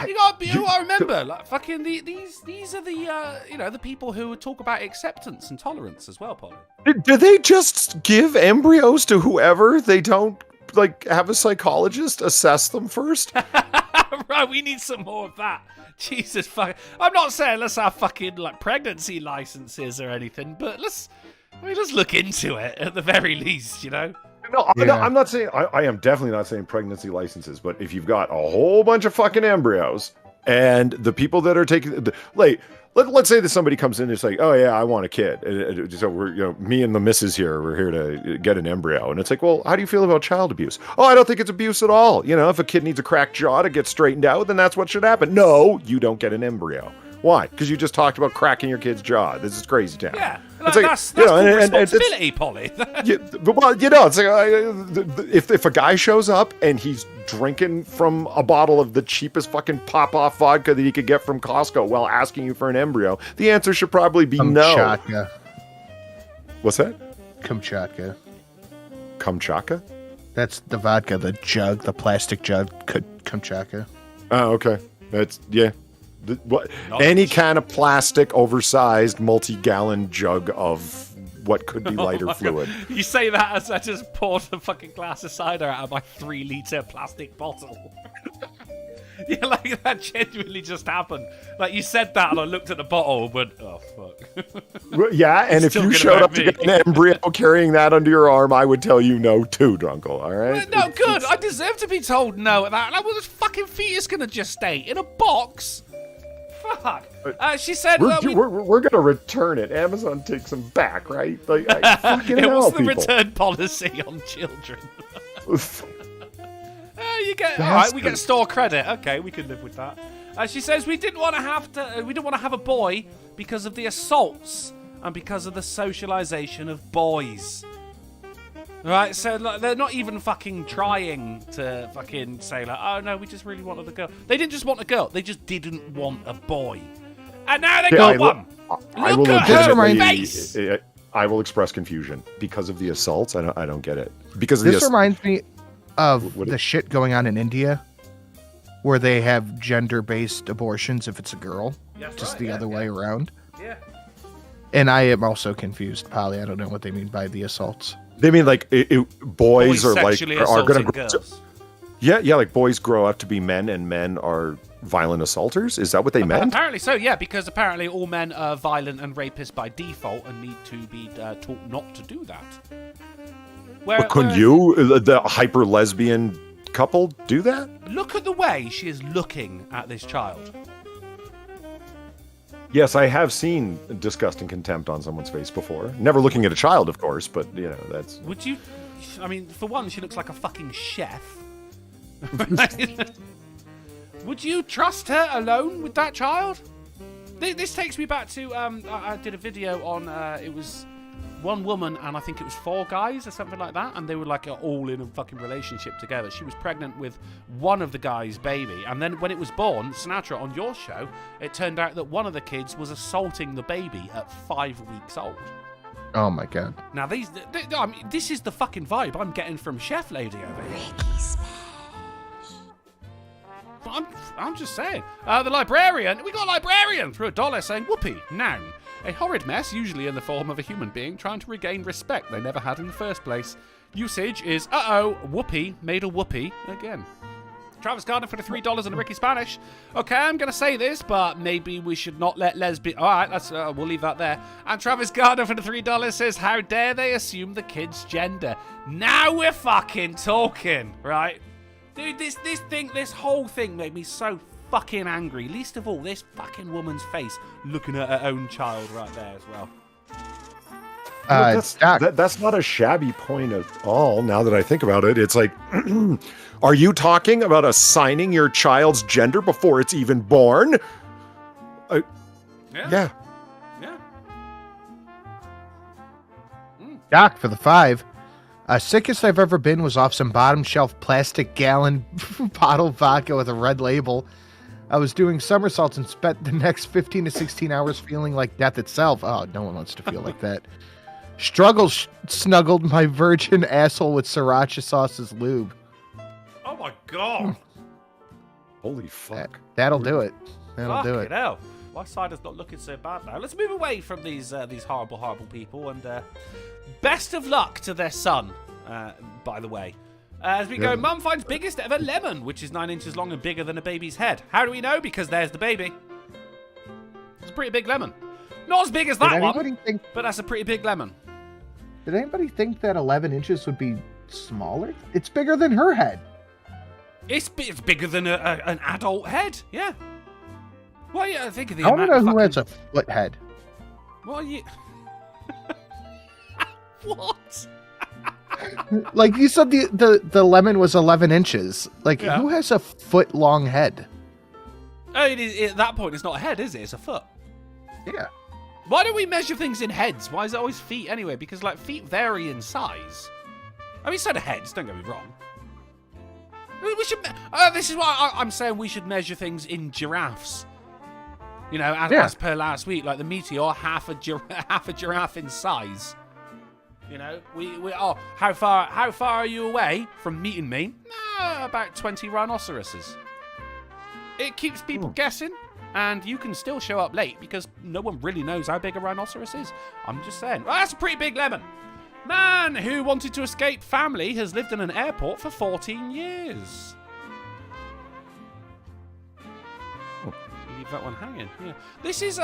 You gotta remember, like, fucking these are the, the people who talk about acceptance and tolerance as well, Polly. Do they just give embryos to whoever? They don't, like, have a psychologist assess them first? Right, we need some more of that. Jesus fuck. I'm not saying let's have fucking, like, pregnancy licenses or anything, but let's look into it at the very least, No, I'm not saying, I am definitely not saying pregnancy licenses, but if you've got a whole bunch of fucking embryos and the people that are taking, like, let's say that somebody comes in and it's like, oh yeah, I want a kid. So we're, me and the missus here, we're here to get an embryo. And it's like, well, how do you feel about child abuse? Oh, I don't think it's abuse at all. If a kid needs a cracked jaw to get straightened out, then that's what should happen. No, you don't get an embryo. Why? Because you just talked about cracking your kid's jaw. This is crazy town. Yeah, it's like, that's called responsibility, Polly. Well, it's like if a guy shows up and he's drinking from a bottle of the cheapest fucking pop-off vodka that he could get from Costco while asking you for an embryo, the answer should probably be Kamchatka. no. What's that? Kamchatka. Kamchatka? That's the vodka, the jug, the plastic jug. Kamchatka. Oh, okay. That's, yeah. Any kind of plastic, oversized, multi-gallon jug of what could be lighter fluid. God. You say that as I just poured a fucking glass of cider out of my 3-liter plastic bottle. Yeah, like that genuinely just happened. Like, you said that and I looked at the bottle and went, oh, fuck. Yeah, and if you showed up to get an embryo carrying that under your arm, I would tell you no too, Drunkle, all right? Well, no, good. I deserve to be told no at that. Like, what was this fucking fetus going to gestate? In a box? Fuck. She said we're going to return it. Amazon takes them back, right? Like, fucking it was the people. return policy on children. You get all right. We get store credit. Okay, we can live with that. She says we didn't want to have a boy because of the assaults and because of the socialization of boys. Right, so like, they're not even fucking trying to fucking say like, oh no, we just really wanted a girl. They didn't just want a girl; they just didn't want a boy. And now they got one. Look at her face. I will express confusion because of the assaults. I don't get it. Because of this reminds me of the shit going on in India, where they have gender-based abortions if it's a girl, just the other way around. Yeah. And I am also confused, Polly. I don't know what they mean by the assaults. They mean like boys are like are going to girls. Yeah, like boys grow up to be men and men are violent assaulters. Is that what they meant? Apparently so, yeah, because apparently all men are violent and rapists by default and need to be taught not to do that. But couldn't you, the hyper lesbian couple, do that? Look at the way she is looking at this child. Yes, I have seen disgust and contempt on someone's face before. Never looking at a child, of course, but, that's... Would you... I mean, for one, she looks like a fucking chef. Would you trust her alone with that child? This takes me back to... I did a video on... it was one woman and I think it was 4 guys or something like that, and they were like all in a fucking relationship together. She was pregnant with one of the guys' baby, and then when it was born, Sinatra, on your show, it turned out that one of the kids was assaulting the baby at 5 weeks old. Oh my god. Now I mean, this is the fucking vibe I'm getting from Chef Lady over here. I'm just saying. The librarian, we got a librarian through $1 saying, Whoopi, noun. A horrid mess, usually in the form of a human being trying to regain respect they never had in the first place. Usage is, Whoopi made a whoopee again. Travis Gardner for the $3 and a Ricky Spanish. Okay, I'm going to say this, but maybe we should not let lesbian... All right, we'll leave that there. And Travis Gardner for the $3 says, how dare they assume the kid's gender? Now we're fucking talking, right? Dude, this whole thing made me so fucking angry. Least of all, this fucking woman's face looking at her own child right there as well. That's not a shabby point at all, now that I think about it. It's like, are you talking about assigning your child's gender before it's even born? Yeah. Doc for the 5. Sickest I've ever been was off some bottom shelf plastic gallon bottle vodka with a red label. I was doing somersaults and spent the next 15 to 16 hours feeling like death itself. Oh, no one wants to feel like that. Snuggled my virgin asshole with sriracha sauce as lube. Oh my god. Holy fuck. That'll do it. That'll do it. Hell. My side is not looking so bad now. Let's move away from these horrible, horrible people, and best of luck to their son, by the way. As we go, Mum finds biggest ever lemon, which is 9 inches long and bigger than a baby's head. How do we know? Because there's the baby. It's a pretty big lemon. Not as big as that one, but that's a pretty big lemon. Did anybody think that 11 inches would be smaller? It's bigger than her head. It's bigger than an adult head, yeah. Well, yeah, I think of the I want to know who has a foot head. Well, you... What? Like you said, the lemon was 11 inches. Like, who has a foot long head? Oh, at that point, it's not a head, is it? It's a foot. Yeah. Why don't we measure things in heads? Why is it always feet anyway? Because, like, feet vary in size. I mean, so do heads, don't get me wrong. We should... this is why I'm saying we should measure things in giraffes. You know, as per last week, like the meteor, half a giraffe in size. You know, how far are you away from meeting me? About 20 rhinoceroses. It keeps people guessing, and you can still show up late because no one really knows how big a rhinoceros is. I'm just saying. Well, that's a pretty big lemon. Man who wanted to escape family has lived in an airport for 14 years. Leave that one hanging. Yeah. This is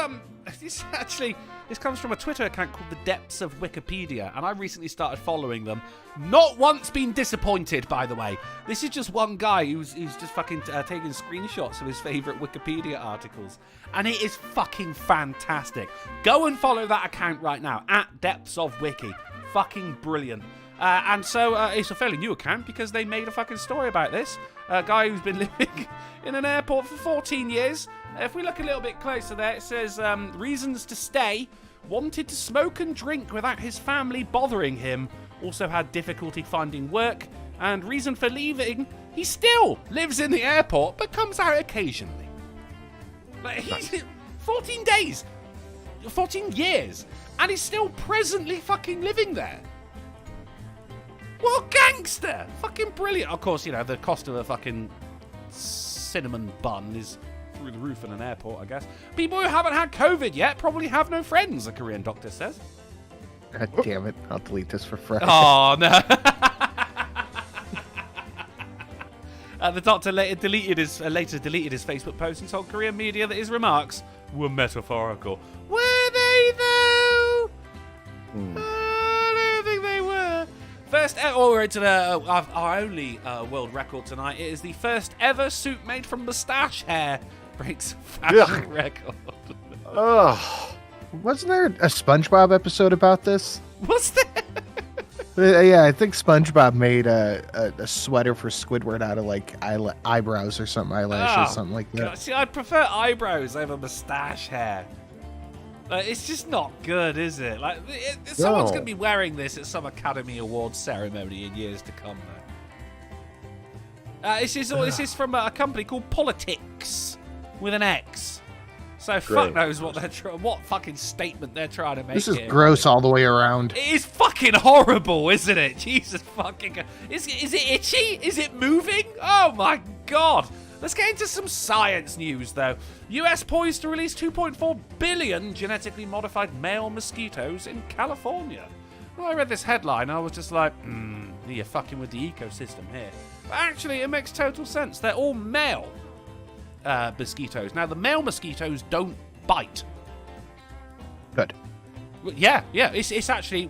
this comes from a Twitter account called The Depths of Wikipedia, and I recently started following them. Not once been disappointed, by the way. This is just one guy who's just fucking taking screenshots of his favorite Wikipedia articles, and it is fucking fantastic. Go and follow that account right now at Depths of Wiki. Fucking brilliant. And so it's a fairly new account because they made a fucking story about this. A guy who's been living in an airport for 14 years. If we look a little bit closer there, it says reasons to stay. Wanted to smoke and drink without his family bothering him. Also had difficulty finding work. And reason for leaving, he still lives in the airport but comes out occasionally. Like, he's 14 days. 14 years. And he's still presently fucking living there. What a gangster! Fucking brilliant. Of course, you know, the cost of a fucking cinnamon bun is through the roof in an airport, I guess. People who haven't had COVID yet probably have no friends, a Korean doctor says. God damn it. I'll delete this for free. Oh, no. The doctor later deleted his Facebook post and told Korean media that his remarks were metaphorical. Were they, though? I don't think they were. First ever, we're to our only world record tonight. It is the first ever suit made from moustache hair. Breaks fashion record. Ugh. Wasn't there a SpongeBob episode about this? What's that? Yeah, I think SpongeBob made a sweater for Squidward out of like eyebrows or something, eyelashes, something like that. God, see, I prefer eyebrows over moustache hair. It's just not good, is it? Like, someone's going to be wearing this at some Academy Awards ceremony in years to come, though. This is from a company called Politics with an X. So fuck knows what what fucking statement they're trying to make. This is here. gross all the way around. It is fucking horrible, isn't it? Jesus fucking... Is it itchy? Is it moving? Oh my god. Let's get into some science news, though. US poised to release 2.4 billion genetically modified male mosquitoes in California. When I read this headline, I was just like, you're fucking with the ecosystem here. But actually, it makes total sense. They're all male mosquitoes. Now, the male mosquitoes don't bite. Good. Yeah. It's actually...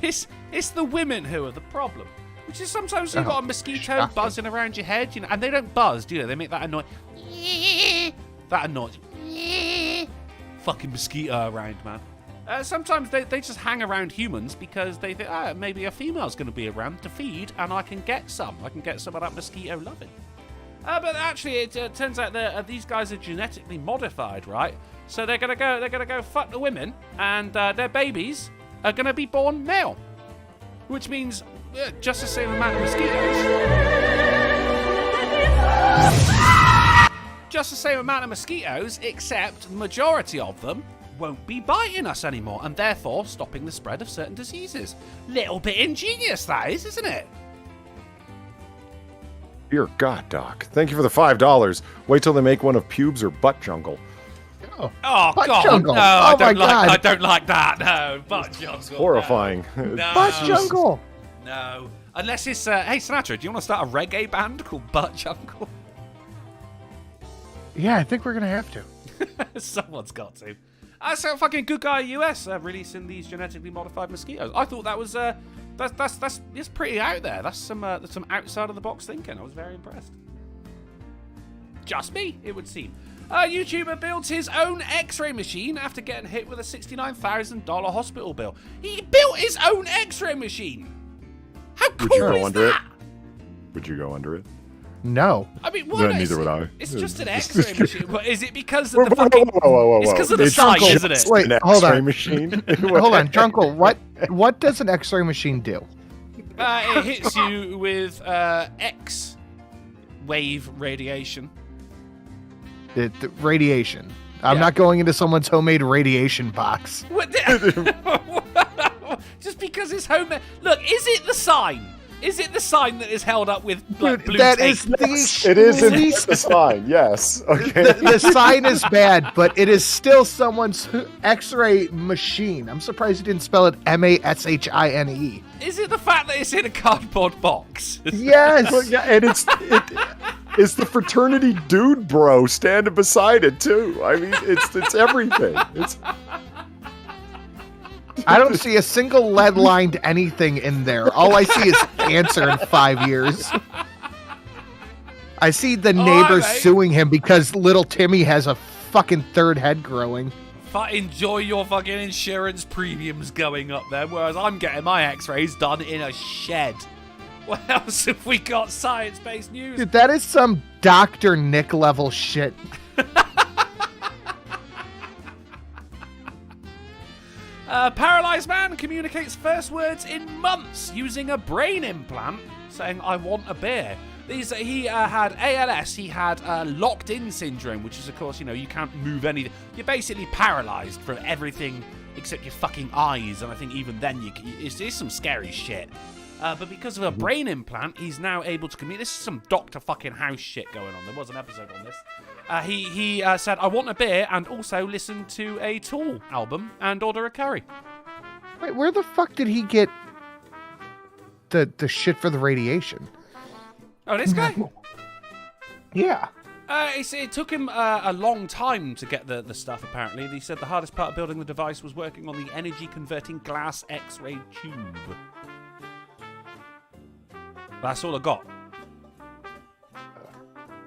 It's the women who are the problem. Which is sometimes you've got a mosquito shocking. buzzing around your head, and they don't buzz, do they? They make that annoying... That annoying... Fucking mosquito around, man. Sometimes they just hang around humans because they think, maybe a female's going to be around to feed, and I can get some. I can get some of that mosquito loving. But actually, it turns out that these guys are genetically modified, right? So they're gonna go fuck the women, and their babies are gonna be born male, which means just the same amount of mosquitoes. Just the same amount of mosquitoes, except the majority of them won't be biting us anymore, and therefore stopping the spread of certain diseases. Little bit ingenious, that is, isn't it? Dear God, Doc. Thank you for the $5. Wait till they make one of pubes or butt jungle. Oh Butt God! jungle. No, Oh my God. I don't like that. No, butt jungle. Horrifying. No. Butt jungle. No, unless it's hey Sinatra, do you want to start a reggae band called Butt Jungle? Yeah, I think we're gonna have to. Someone's got to. So fucking good guy US releasing these genetically modified mosquitoes. I thought that was that's pretty out there. That's some outside of the box thinking. I was very impressed. Just me, it would seem. A YouTuber builds his own X-ray machine after getting hit with a $69,000 hospital bill. He built his own X-ray machine. How cool Would you go is under that? it? Would you go under it? No. I mean, No, what? neither would I. It's just an X-ray machine. But is it because of the fucking? Whoa. It's because of the It's size, just isn't it? Wait, an hold X-ray on. machine. Hold on, Drunkle. What does an X-ray machine do? It hits you with X-wave radiation. The radiation. I'm Yeah. not going into someone's homemade radiation box. What just because it's home. Look, is it the sign? Is it the sign that is held up with like, Dude, blue that tape? is the It is in least- the sign. Yes. Okay. the sign is bad, but it is still someone's X-ray machine. I'm surprised you didn't spell it MASHINE. Is it the fact that it's in a cardboard box? Yes. Well, yeah, and it's the fraternity dude bro standing beside it too. I mean, it's everything. It's I don't see a single lead-lined anything in there. All I see is cancer in 5 years. I see the neighbors mate. suing him because little Timmy has a fucking third head growing. Enjoy your fucking insurance premiums going up there, whereas I'm getting my X-rays done in a shed. What else have we got? Science-based news. Dude, that is some Dr. Nick level shit. A paralyzed man communicates first words in months using a brain implant, saying, "I want a beer." He had ALS. He had locked-in syndrome, which is, of course, you can't move anything. You're basically paralyzed from everything except your fucking eyes, and I think even then it's some scary shit. But because of a brain implant, he's now able to communicate. This is some Dr. fucking House shit going on. There was an episode on this. He said, "I want a beer," and also listen to a Tool album and order a curry. Wait, where the fuck did he get the shit for the radiation? Oh, this guy? Yeah. It took him a long time to get the stuff, apparently. He said the hardest part of building the device was working on the energy-converting glass X-ray tube. That's all I got.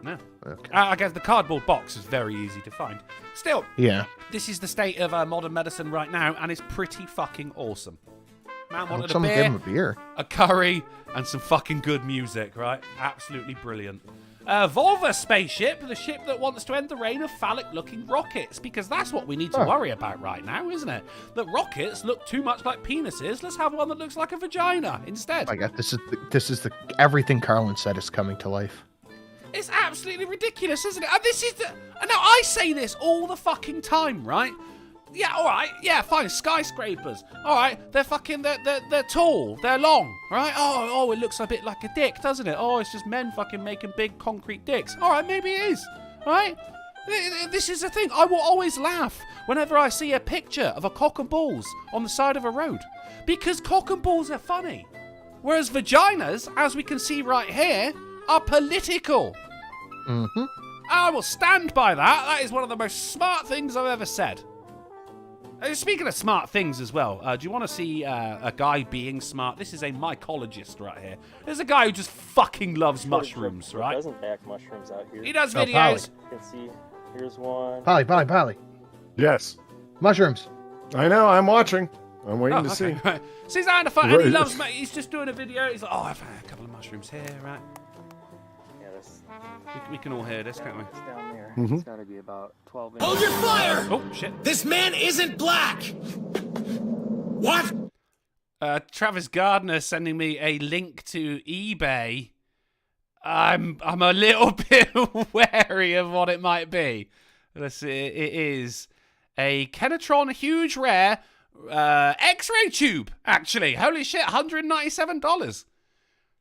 No. Okay. I guess the cardboard box is very easy to find. Still, Yeah. this is the state of modern medicine right now, and it's pretty fucking awesome. Man wanted Someone give him a beer. a curry, and some fucking good music, right? Absolutely brilliant. Volva spaceship, the ship that wants to end the reign of phallic-looking rockets, because that's what we need to worry about right now, isn't it? That rockets look too much like penises. Let's have one that looks like a vagina instead. Oh my God, this is the everything Carlin said is coming to life. It's absolutely ridiculous, isn't it? And this is the... And now I say this all the fucking time, right? Yeah, all right. Yeah, fine. Skyscrapers. All right. They're fucking... They're tall. They're long. Right? Oh, it looks a bit like a dick, doesn't it? Oh, it's just men fucking making big concrete dicks. All right, maybe it is. Right? This is the thing. I will always laugh whenever I see a picture of a cock and balls on the side of a road. Because cock and balls are funny. Whereas vaginas, as we can see right here, are political. Mm-hmm. I will stand by that. That is one of the most smart things I've ever said. Speaking of smart things as well, do you want to see a guy being smart? This is a mycologist right here. There's a guy who just fucking loves mushrooms, right? Doesn't back mushrooms out here. He does Oh, videos. You can see, here's one. Polly. Yes. Mushrooms. I know. I'm watching. I'm waiting to see. Right. So he's out in the fun, and he loves. He's just doing a video. He's like, oh, I've had a couple of mushrooms here, right? Yeah, this We can all hear this, can't we? it's down there. Mhm. It's got to be about 12 inches. Hold your fire! Oh shit! This man isn't black! What? Travis Gardner sending me a link to eBay. I'm a little bit wary of what it might be. Let's see. It is a Kenatron huge rare X-ray tube. Actually, holy shit, $197.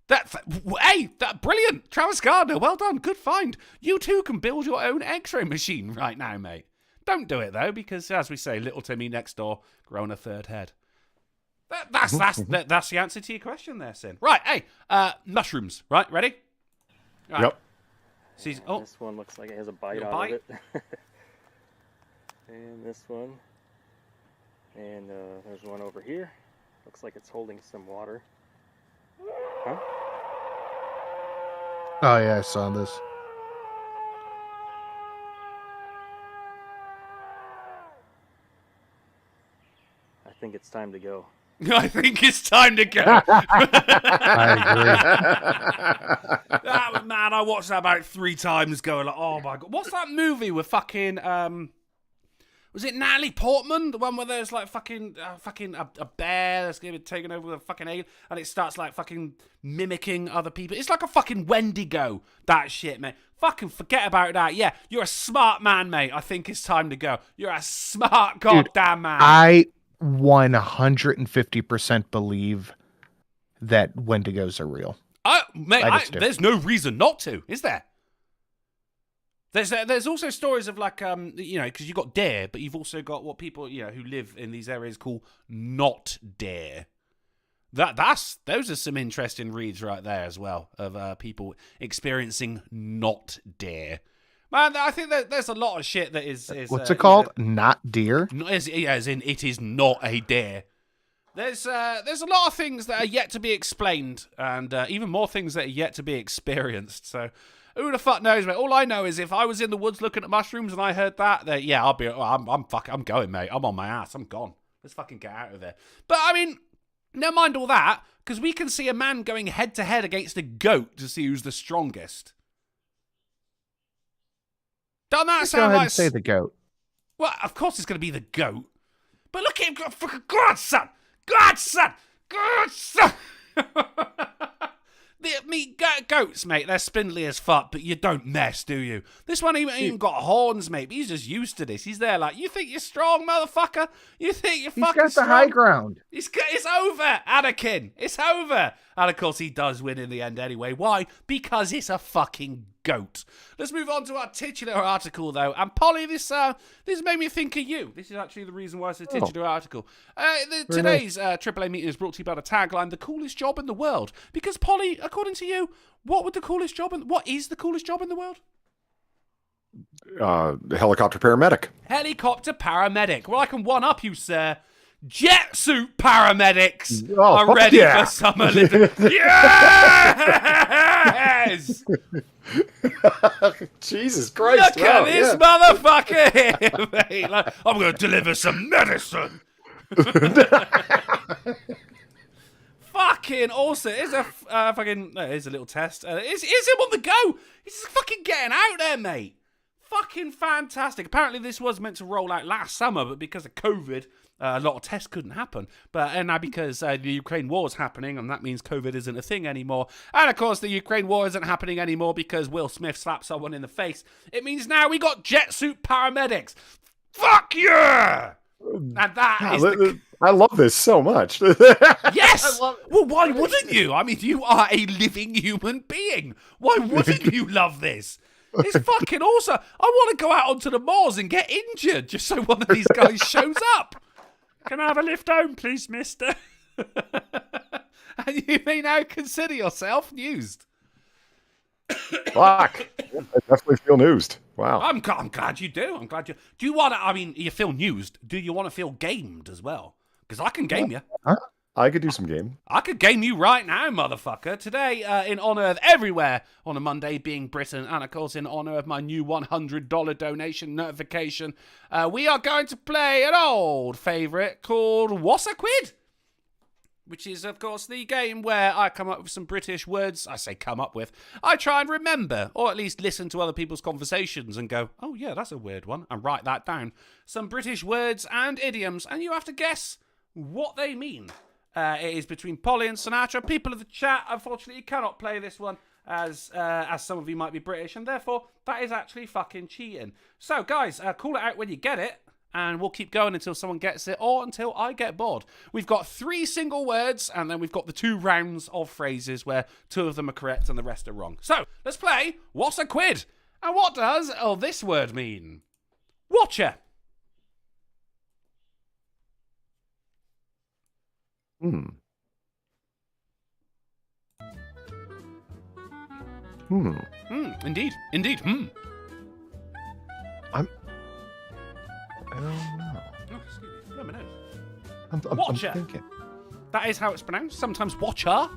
That brilliant, Travis Gardner. Well done, good find. You too can build your own X-ray machine right now, mate. Don't do it though, because as we say, little Timmy next door growing a third head. That's the answer to your question there, Sin. Right, hey, mushrooms. Right, ready? Right. Yep. Oh, This one looks like it has a bite Little out bite? of it. And this one. And there's one over here. Looks like it's holding some water. Huh? Oh yeah, I saw this. I think it's time to go. I think it's time to go. I agree. That was, man, I watched that about 3 times going like, oh my God. What's that movie with fucking, was it Natalie Portman? The one where there's like fucking a bear that's going to be taken over with a fucking alien and it starts like fucking mimicking other people. It's like a fucking Wendigo, that shit, mate. Fucking forget about that. Yeah, you're a smart man, mate. I think it's time to go. You're a smart goddamn man. I 150% believe that Wendigos are real. There's no reason not to, is there? There's also stories of like because you've got deer, but you've also got what people who live in these areas call not deer. Those are some interesting reads right there as well of people experiencing not deer. Man, I think that there's a lot of shit that is What's it called? Not deer? As in, it is not a deer. There's a lot of things that are yet to be explained, and even more things that are yet to be experienced. So, who the fuck knows, mate? All I know is if I was in the woods looking at mushrooms and I heard that, then yeah, I'm going, mate. I'm on my ass. I'm gone. Let's fucking get out of there. But I mean, never mind all that, because we can see a man going head to head against a goat to see who's the strongest. Doesn't that Go sound ahead like... and say the goat. Well, of course it's going to be the goat. But look at him. Fucking God, son. God, son. God, son. Goats, mate, they're spindly as fuck, but you don't mess, do you? This one even got horns, mate, but he's just used to this. He's there like, you think you're strong, motherfucker? You think you're fucking He's got strong? the high ground. It's over, Anakin. It's over. And of course, he does win in the end anyway. Why? Because it's a fucking goat. Let's move on to our titular article, though. And Polly, this made me think of you. This is actually the reason why it's a titular article. Today's AAA meeting is brought to you by the tagline, "The coolest job in the world." Because, Polly, according to you, what is the coolest job in the world? Helicopter paramedic. Helicopter paramedic. Well, I can one-up you, sir. jet suit paramedics Oh, are fuck ready yeah. for summer living. Yes! Jesus Christ! Look at this motherfucker here, mate. Like, I'm going to deliver some medicine. Fucking awesome. Here's a here's a little test. Here's him on the go. He's just fucking getting out there, mate. Fucking fantastic. Apparently this was meant to roll out last summer, but because of COVID, a lot of tests couldn't happen. And now because the Ukraine war is happening, and that means COVID isn't a thing anymore. And of course the Ukraine war isn't happening anymore because Will Smith slapped someone in the face. It means now we got jet suit paramedics. Fuck yeah! And that is I love this so much. Yes! Well, why wouldn't you? I mean, you are a living human being. Why wouldn't you love this? It's fucking awesome. I want to go out onto the moors and get injured just so one of these guys shows up. Can I have a lift home, please, mister? And you may now consider yourself used. Fuck. I definitely feel newsed. Wow. I'm glad you do. I'm glad you... Do you want to... I mean, you feel newsed. Do you want to feel gamed as well? Because I can game you. I could do some game. I could game you right now, motherfucker. Today, in honour of everywhere on a Monday being Britain, and of course in honour of my new $100 donation notification, we are going to play an old favourite called What's a Quid? Which is, of course, the game where I come up with some British words. I say come up with. I try and remember, or at least listen to other people's conversations and go, oh yeah, that's a weird one, and write that down. Some British words and idioms, and you have to guess what they mean. It is between Polly and Sinatra. People of the chat, unfortunately, you cannot play this one as some of you might be British, and therefore that is actually fucking cheating. So, guys, call it out when you get it, and we'll keep going until someone gets it or until I get bored. We've got 3 single words, and then we've got the 2 rounds of phrases where 2 of them are correct and the rest are wrong. So, let's play What's a Quid? And what does this word mean? Watcher. Indeed. I don't know. Oh, excuse me. Blow my nose. I'm Watcher. thinking. That is how it's pronounced. Sometimes watcher.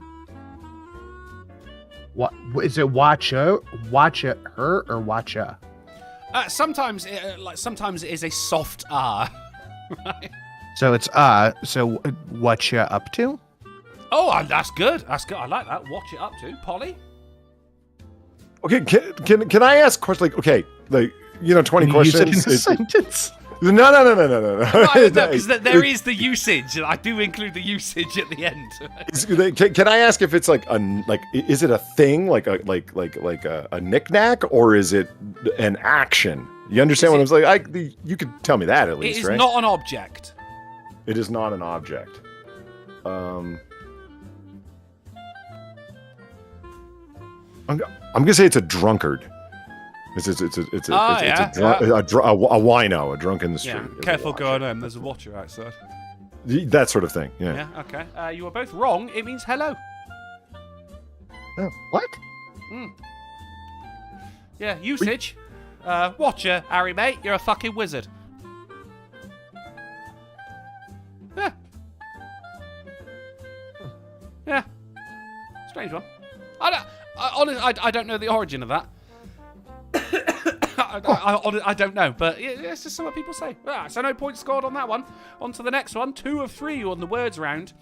What is it? Her, or watcha? Sometimes it is a soft R. Right? So it's So what you up to? Oh, that's good. That's good. I like that. Watch it up to Polly. Okay, can I ask questions? Like, okay, 20 questions. Use it in a sentence. No. Because there is the usage. I do include the usage at the end. Can I ask if it's is it a thing, like a knick-knack, or is it an action? You understand what I'm saying? You could tell me that at least, It is right? not an object. It is not an object. I'm gonna say it's a drunkard. It's a wino, a drunk in the street. Yeah. Careful going home. There's a watcher outside. That sort of thing. Yeah. Yeah. Okay. You are both wrong. It means hello. Oh, what? Yeah. Usage. Watcher, Harry, mate. You're a fucking wizard. Yeah. Yeah. Strange one. I don't know the origin of that. I don't know, but it's just what people say. So no points scored on that one. On to the next one. 2 of 3 on the words round.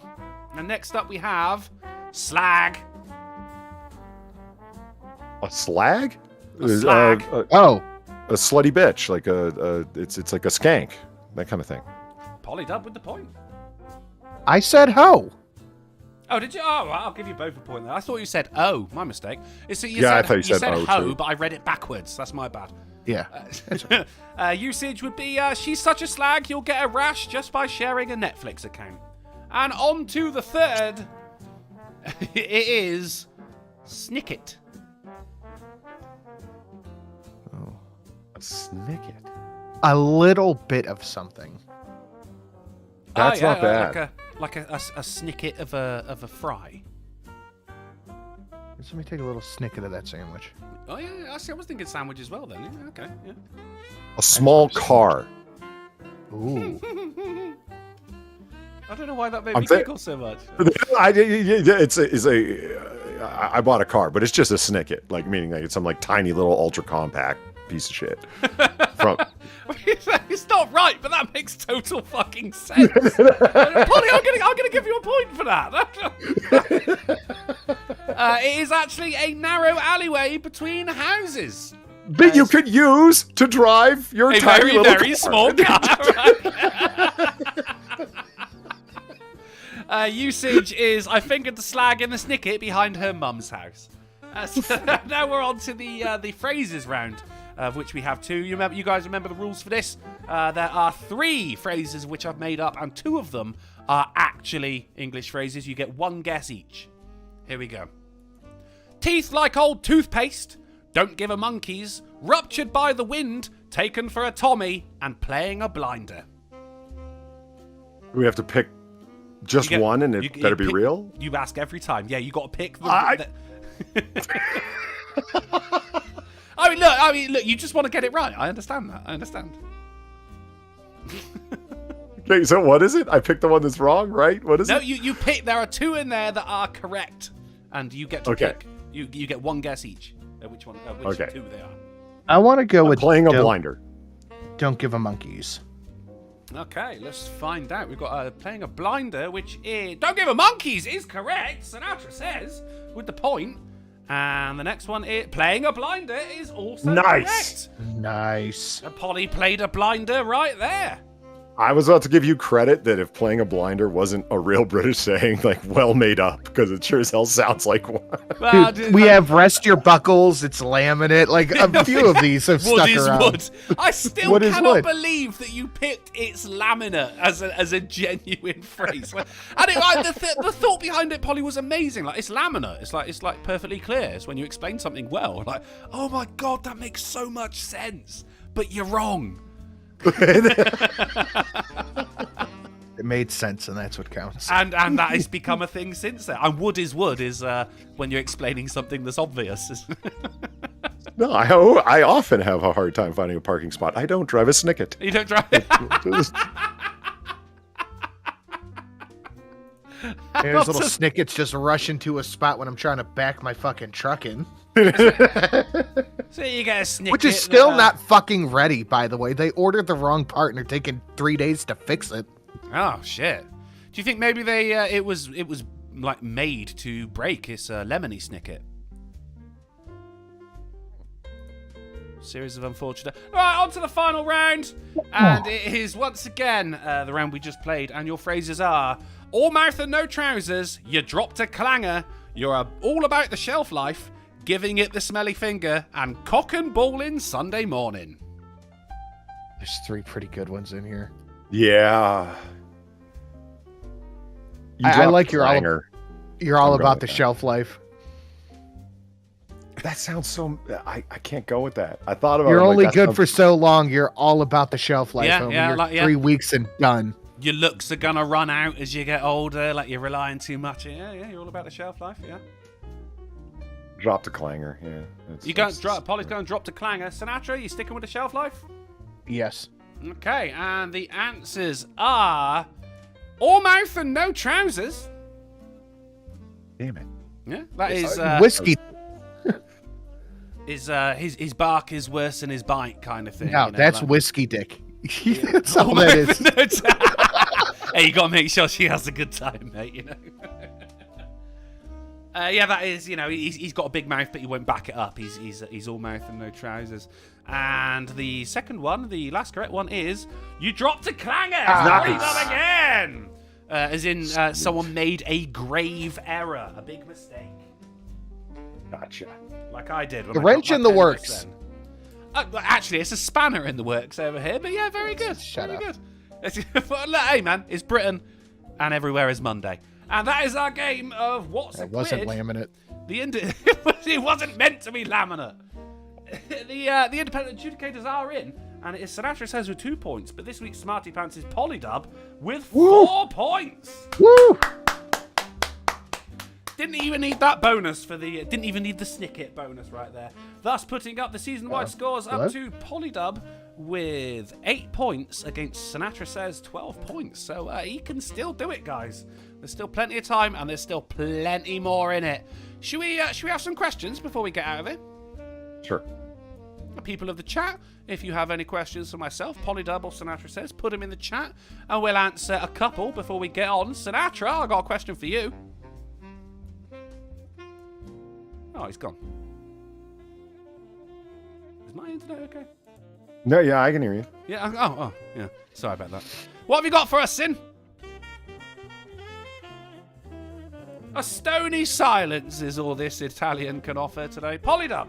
And next up we have slag. A slag? A slag. A slutty bitch, it's like a skank, that kind of thing. Polydub with the point. I said ho. Oh, did you? Oh, well, I'll give you both a point there. I thought you said oh. My mistake. I thought you said oh, ho, too. but I read it backwards. That's my bad. Yeah. Usage would be, she's such a slag, you'll get a rash just by sharing a Netflix account. And on to the third. It is snicket. Oh, a snicket. A little bit of something. That's not bad. Like a snicket of a fry. Let me take a little snicket of that sandwich. Oh yeah, I was thinking sandwich as well then. Yeah, okay, yeah. A small car. Ooh. I don't know why that made me giggle so much. I bought a car, but it's just a snicket, like meaning like it's some like tiny little ultra compact piece of shit. It's not right, but that makes total fucking sense. Polly, I'm gonna give you a point for that. It is actually a narrow alleyway between houses. That you could use to drive your tiny little very car. small car. Usage is I fingered the slag in the snicket behind her mum's house. So now we're on to the phrases round, of which we have 2. You guys remember the rules for this? There are 3 phrases which I've made up, and 2 of them are actually English phrases. You get 1 guess each. Here we go. Teeth like old toothpaste. Don't give a monkeys. Ruptured by the wind. Taken for a Tommy. And playing a blinder. We have to pick just one, and it better be real? You ask every time. Yeah, you got to pick the... I mean, look, you just want to get it right. I understand that. I understand. Okay, so what is it? I picked the one that's wrong, right? What is it? No, you pick. There are 2 in there that are correct, and you get to pick. You get 1 guess each. Which 2 they are. I want to go with playing a blinder. Don't give a monkeys. Okay, let's find out. We've got playing a blinder, which is don't give a monkeys is correct. Sinatra says with the point. And the next one is playing a blinder is also correct. Nice. And Polly played a blinder right there. I was about to give you credit that if playing a blinder wasn't a real British saying, like, well made up, because it sure as hell sounds like one. Well, dude, we have rest your buckles, it's laminate, like a few of these have stuck around. Wood. I still cannot believe that you picked it's laminate as a genuine phrase. And the thought behind it, Polly, was amazing. Like, it's laminate. It's like perfectly clear. It's when you explain something well. Like, oh my God, that makes so much sense. But you're wrong. It made sense, and that's what counts. And that has become a thing since then. And wood is when you're explaining something that's obvious. No, I often have a hard time finding a parking spot. I don't drive a snicket. You don't drive. There's little snickets just rushing to a spot when I'm trying to back my fucking truck in. So you get a snicket. Which is still not fucking ready, by the way. They ordered the wrong part and they're taking 3 days to fix it. Oh shit! Do you think maybe they it was like made to break? It's a lemony snicket. Series of unfortunate. All right, on to the final round, and it is once again the round we just played. And your phrases are: all mouth and no trousers. You dropped a clanger. You're all about the shelf life. Giving it the smelly finger, and cock and ballin' Sunday morning. There's 3 pretty good ones in here. Yeah. I like you're all about the shelf life. That sounds so... I can't go with that. I thought about it. You're only good for so long. You're all about the shelf life. Yeah, you're 3 weeks and done. Your looks are gonna run out as you get older, like you're relying too much. Yeah, you're all about the shelf life, yeah. Drop the clanger, yeah. Polly's going to drop the clanger. Sinatra, you sticking with the shelf life? Yes. Okay, and the answers are all mouth and no trousers. Damn it. Yeah, that is whiskey. His bark is worse than his bite, kind of thing. No, that's whiskey dick. That's all that is. Hey, you got to make sure she has a good time, mate. You know. Yeah, that is, he's got a big mouth, but he won't back it up. He's all mouth and no trousers. And the second one, the last correct one, is you dropped a clanger. Nice. Again. As in, someone made a grave error, a big mistake. Gotcha. Like I did. The wrench in the works. Actually, it's a spanner in the works over here. But yeah, very good. Shut up. Good. Hey, man, it's Britain, and everywhere is Monday. And that is our game of What's a Quid. It wasn't laminate. It wasn't meant to be laminate. The independent adjudicators are in, and it is Sinatra says with 2 points, but this week's Smarty Pants is Polydub with 4 points. Woo! Didn't even need that bonus didn't even need the snicket bonus right there. Thus putting up the season-wide scores up to Polydub with 8 points against Sinatra Says 12 points. So he can still do it, guys. There's still plenty of time, and there's still plenty more in it. Should we have some questions before we get out of it? Sure. People of the chat, if you have any questions for myself, Polydub or Sinatra Says, put them in the chat, and we'll answer a couple before we get on. Sinatra, I got a question for you. Oh, he's gone. Is my internet okay? No, yeah, I can hear you. Yeah, yeah. Sorry about that. What have you got for us, Sin? A stony silence is all this Italian can offer today. Polydub,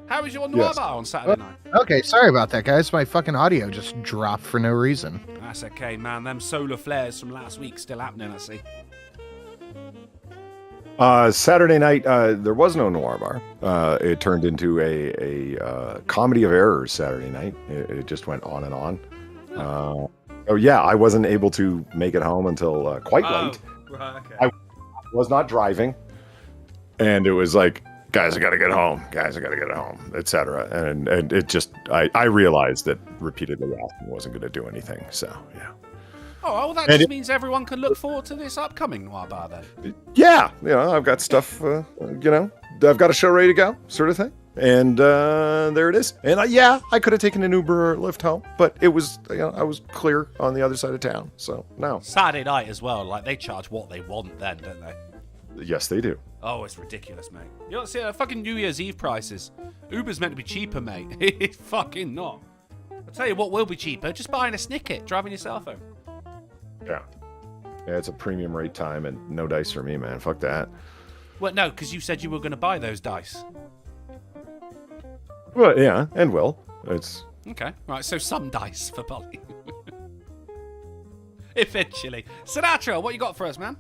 how was your noir bar on Saturday night? Okay, sorry about that, guys. My fucking audio just dropped for no reason. That's okay, man. Them solar flares from last week still happening, I see. Saturday night, there was no noir bar. It turned into a comedy of errors Saturday night. It just went on and on. Oh yeah, I wasn't able to make it home until quite late. Right, okay. I was not driving, and it was like, guys, I gotta get home. Guys, I gotta get home, etc. And it just, I realized that repeatedly asking wasn't going to do anything. So yeah. Oh, well, that just means everyone can look forward to this upcoming noir bar then. Yeah, I've got stuff. I've got a show ready to go, sort of thing. And there it is. And I could have taken an Uber or Lyft home, but it was, I was clear on the other side of town. So no. Saturday night as well. Like, they charge what they want then, don't they? Yes, they do. Oh, it's ridiculous, mate. You don't see fucking New Year's Eve prices. Uber's meant to be cheaper, mate. It's fucking not. I'll tell you what will be cheaper. Just buying a snicket, driving your cell phone. Yeah. Yeah, it's a premium rate time and no dice for me, man. Fuck that. Well, no, because you said you were going to buy those dice. Well, yeah, and will. It's... Okay, right, so some dice for Polly. Eventually. Sinatra, what you got for us, man?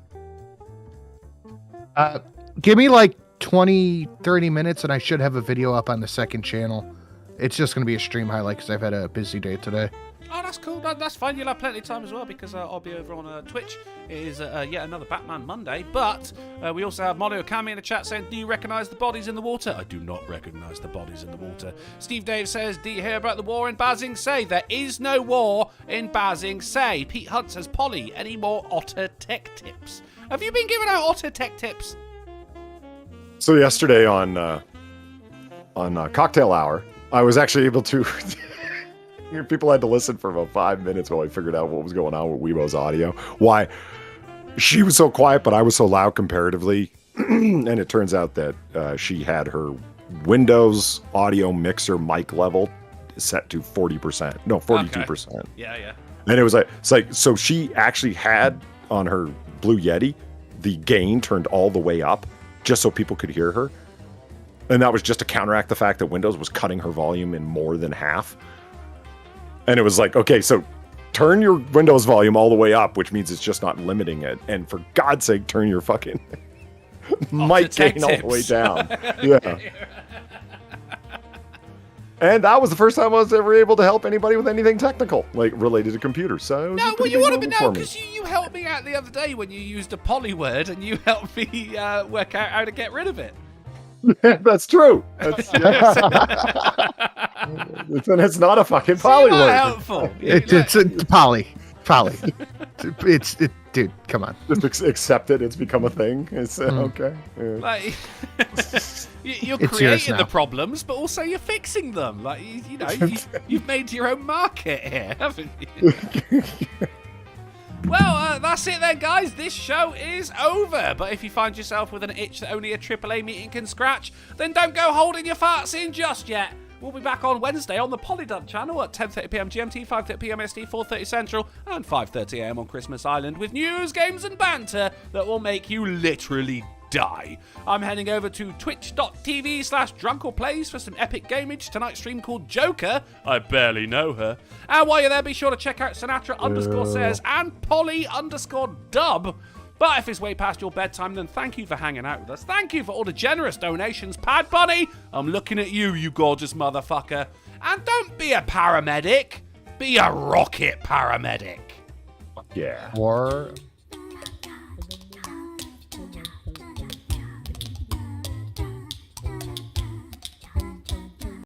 Give me like 20, 30 minutes and I should have a video up on the second channel. It's just going to be a stream highlight because I've had a busy day today. Oh, that's cool. That's fine. You'll have plenty of time as well because I'll be over on Twitch. It is yet another Batman Monday. But we also have Molly Okami in the chat saying, do you recognise the bodies in the water? I do not recognise the bodies in the water. Steve Dave says, do you hear about the war in Basing Say? There is no war in Basing Say. Pete Hunt says, Polly, any more otter tech tips? Have you been giving out otter tech tips? So yesterday on Cocktail Hour, I was actually able to... People had to listen for about 5 minutes while I figured out what was going on with Weibo's audio. Why she was so quiet, but I was so loud comparatively. And it turns out that she had her Windows audio mixer mic level set to 40%. No, 42%. Okay. Yeah. And it was like, so she actually had on her Blue Yeti, the gain turned all the way up just so people could hear her. And that was just to counteract the fact that Windows was cutting her volume in more than half. And it was like, okay, so turn your Windows volume all the way up, which means it's just not limiting it. And for God's sake, turn your fucking mic gain all the way down. Yeah. And that was the first time I was ever able to help anybody with anything technical, like related to computers. So no, well, you want to be now because you helped me out the other day when you used a poly word and you helped me work out how to get rid of it. That's true. That's, and it's not a fucking poly word. Helpful. It's a poly. Dude, come on. Just accept it. It's become a thing. It's okay. Yeah. Like, you're creating the problems, but also you're fixing them. Like, you've made your own market here, haven't you? Well, that's it then, guys. This show is over. But if you find yourself with an itch that only a AAA meeting can scratch, then don't go holding your farts in just yet. We'll be back on Wednesday on the Polydub channel at 10:30pm GMT, 5:30pm SD, 4:30 Central, and 5:30am on Christmas Island with news, games, and banter that will make you literally die. I'm heading over to twitch.tv/drunkenplays for some epic gamage. Tonight's stream called Joker. I barely know her. And while you're there, be sure to check out Sinatra_says and Polly_dub. But if it's way past your bedtime, then thank you for hanging out with us. Thank you for all the generous donations. Pad Bunny, I'm looking at you, you gorgeous motherfucker. And don't be a paramedic. Be a rocket paramedic. Yeah. Or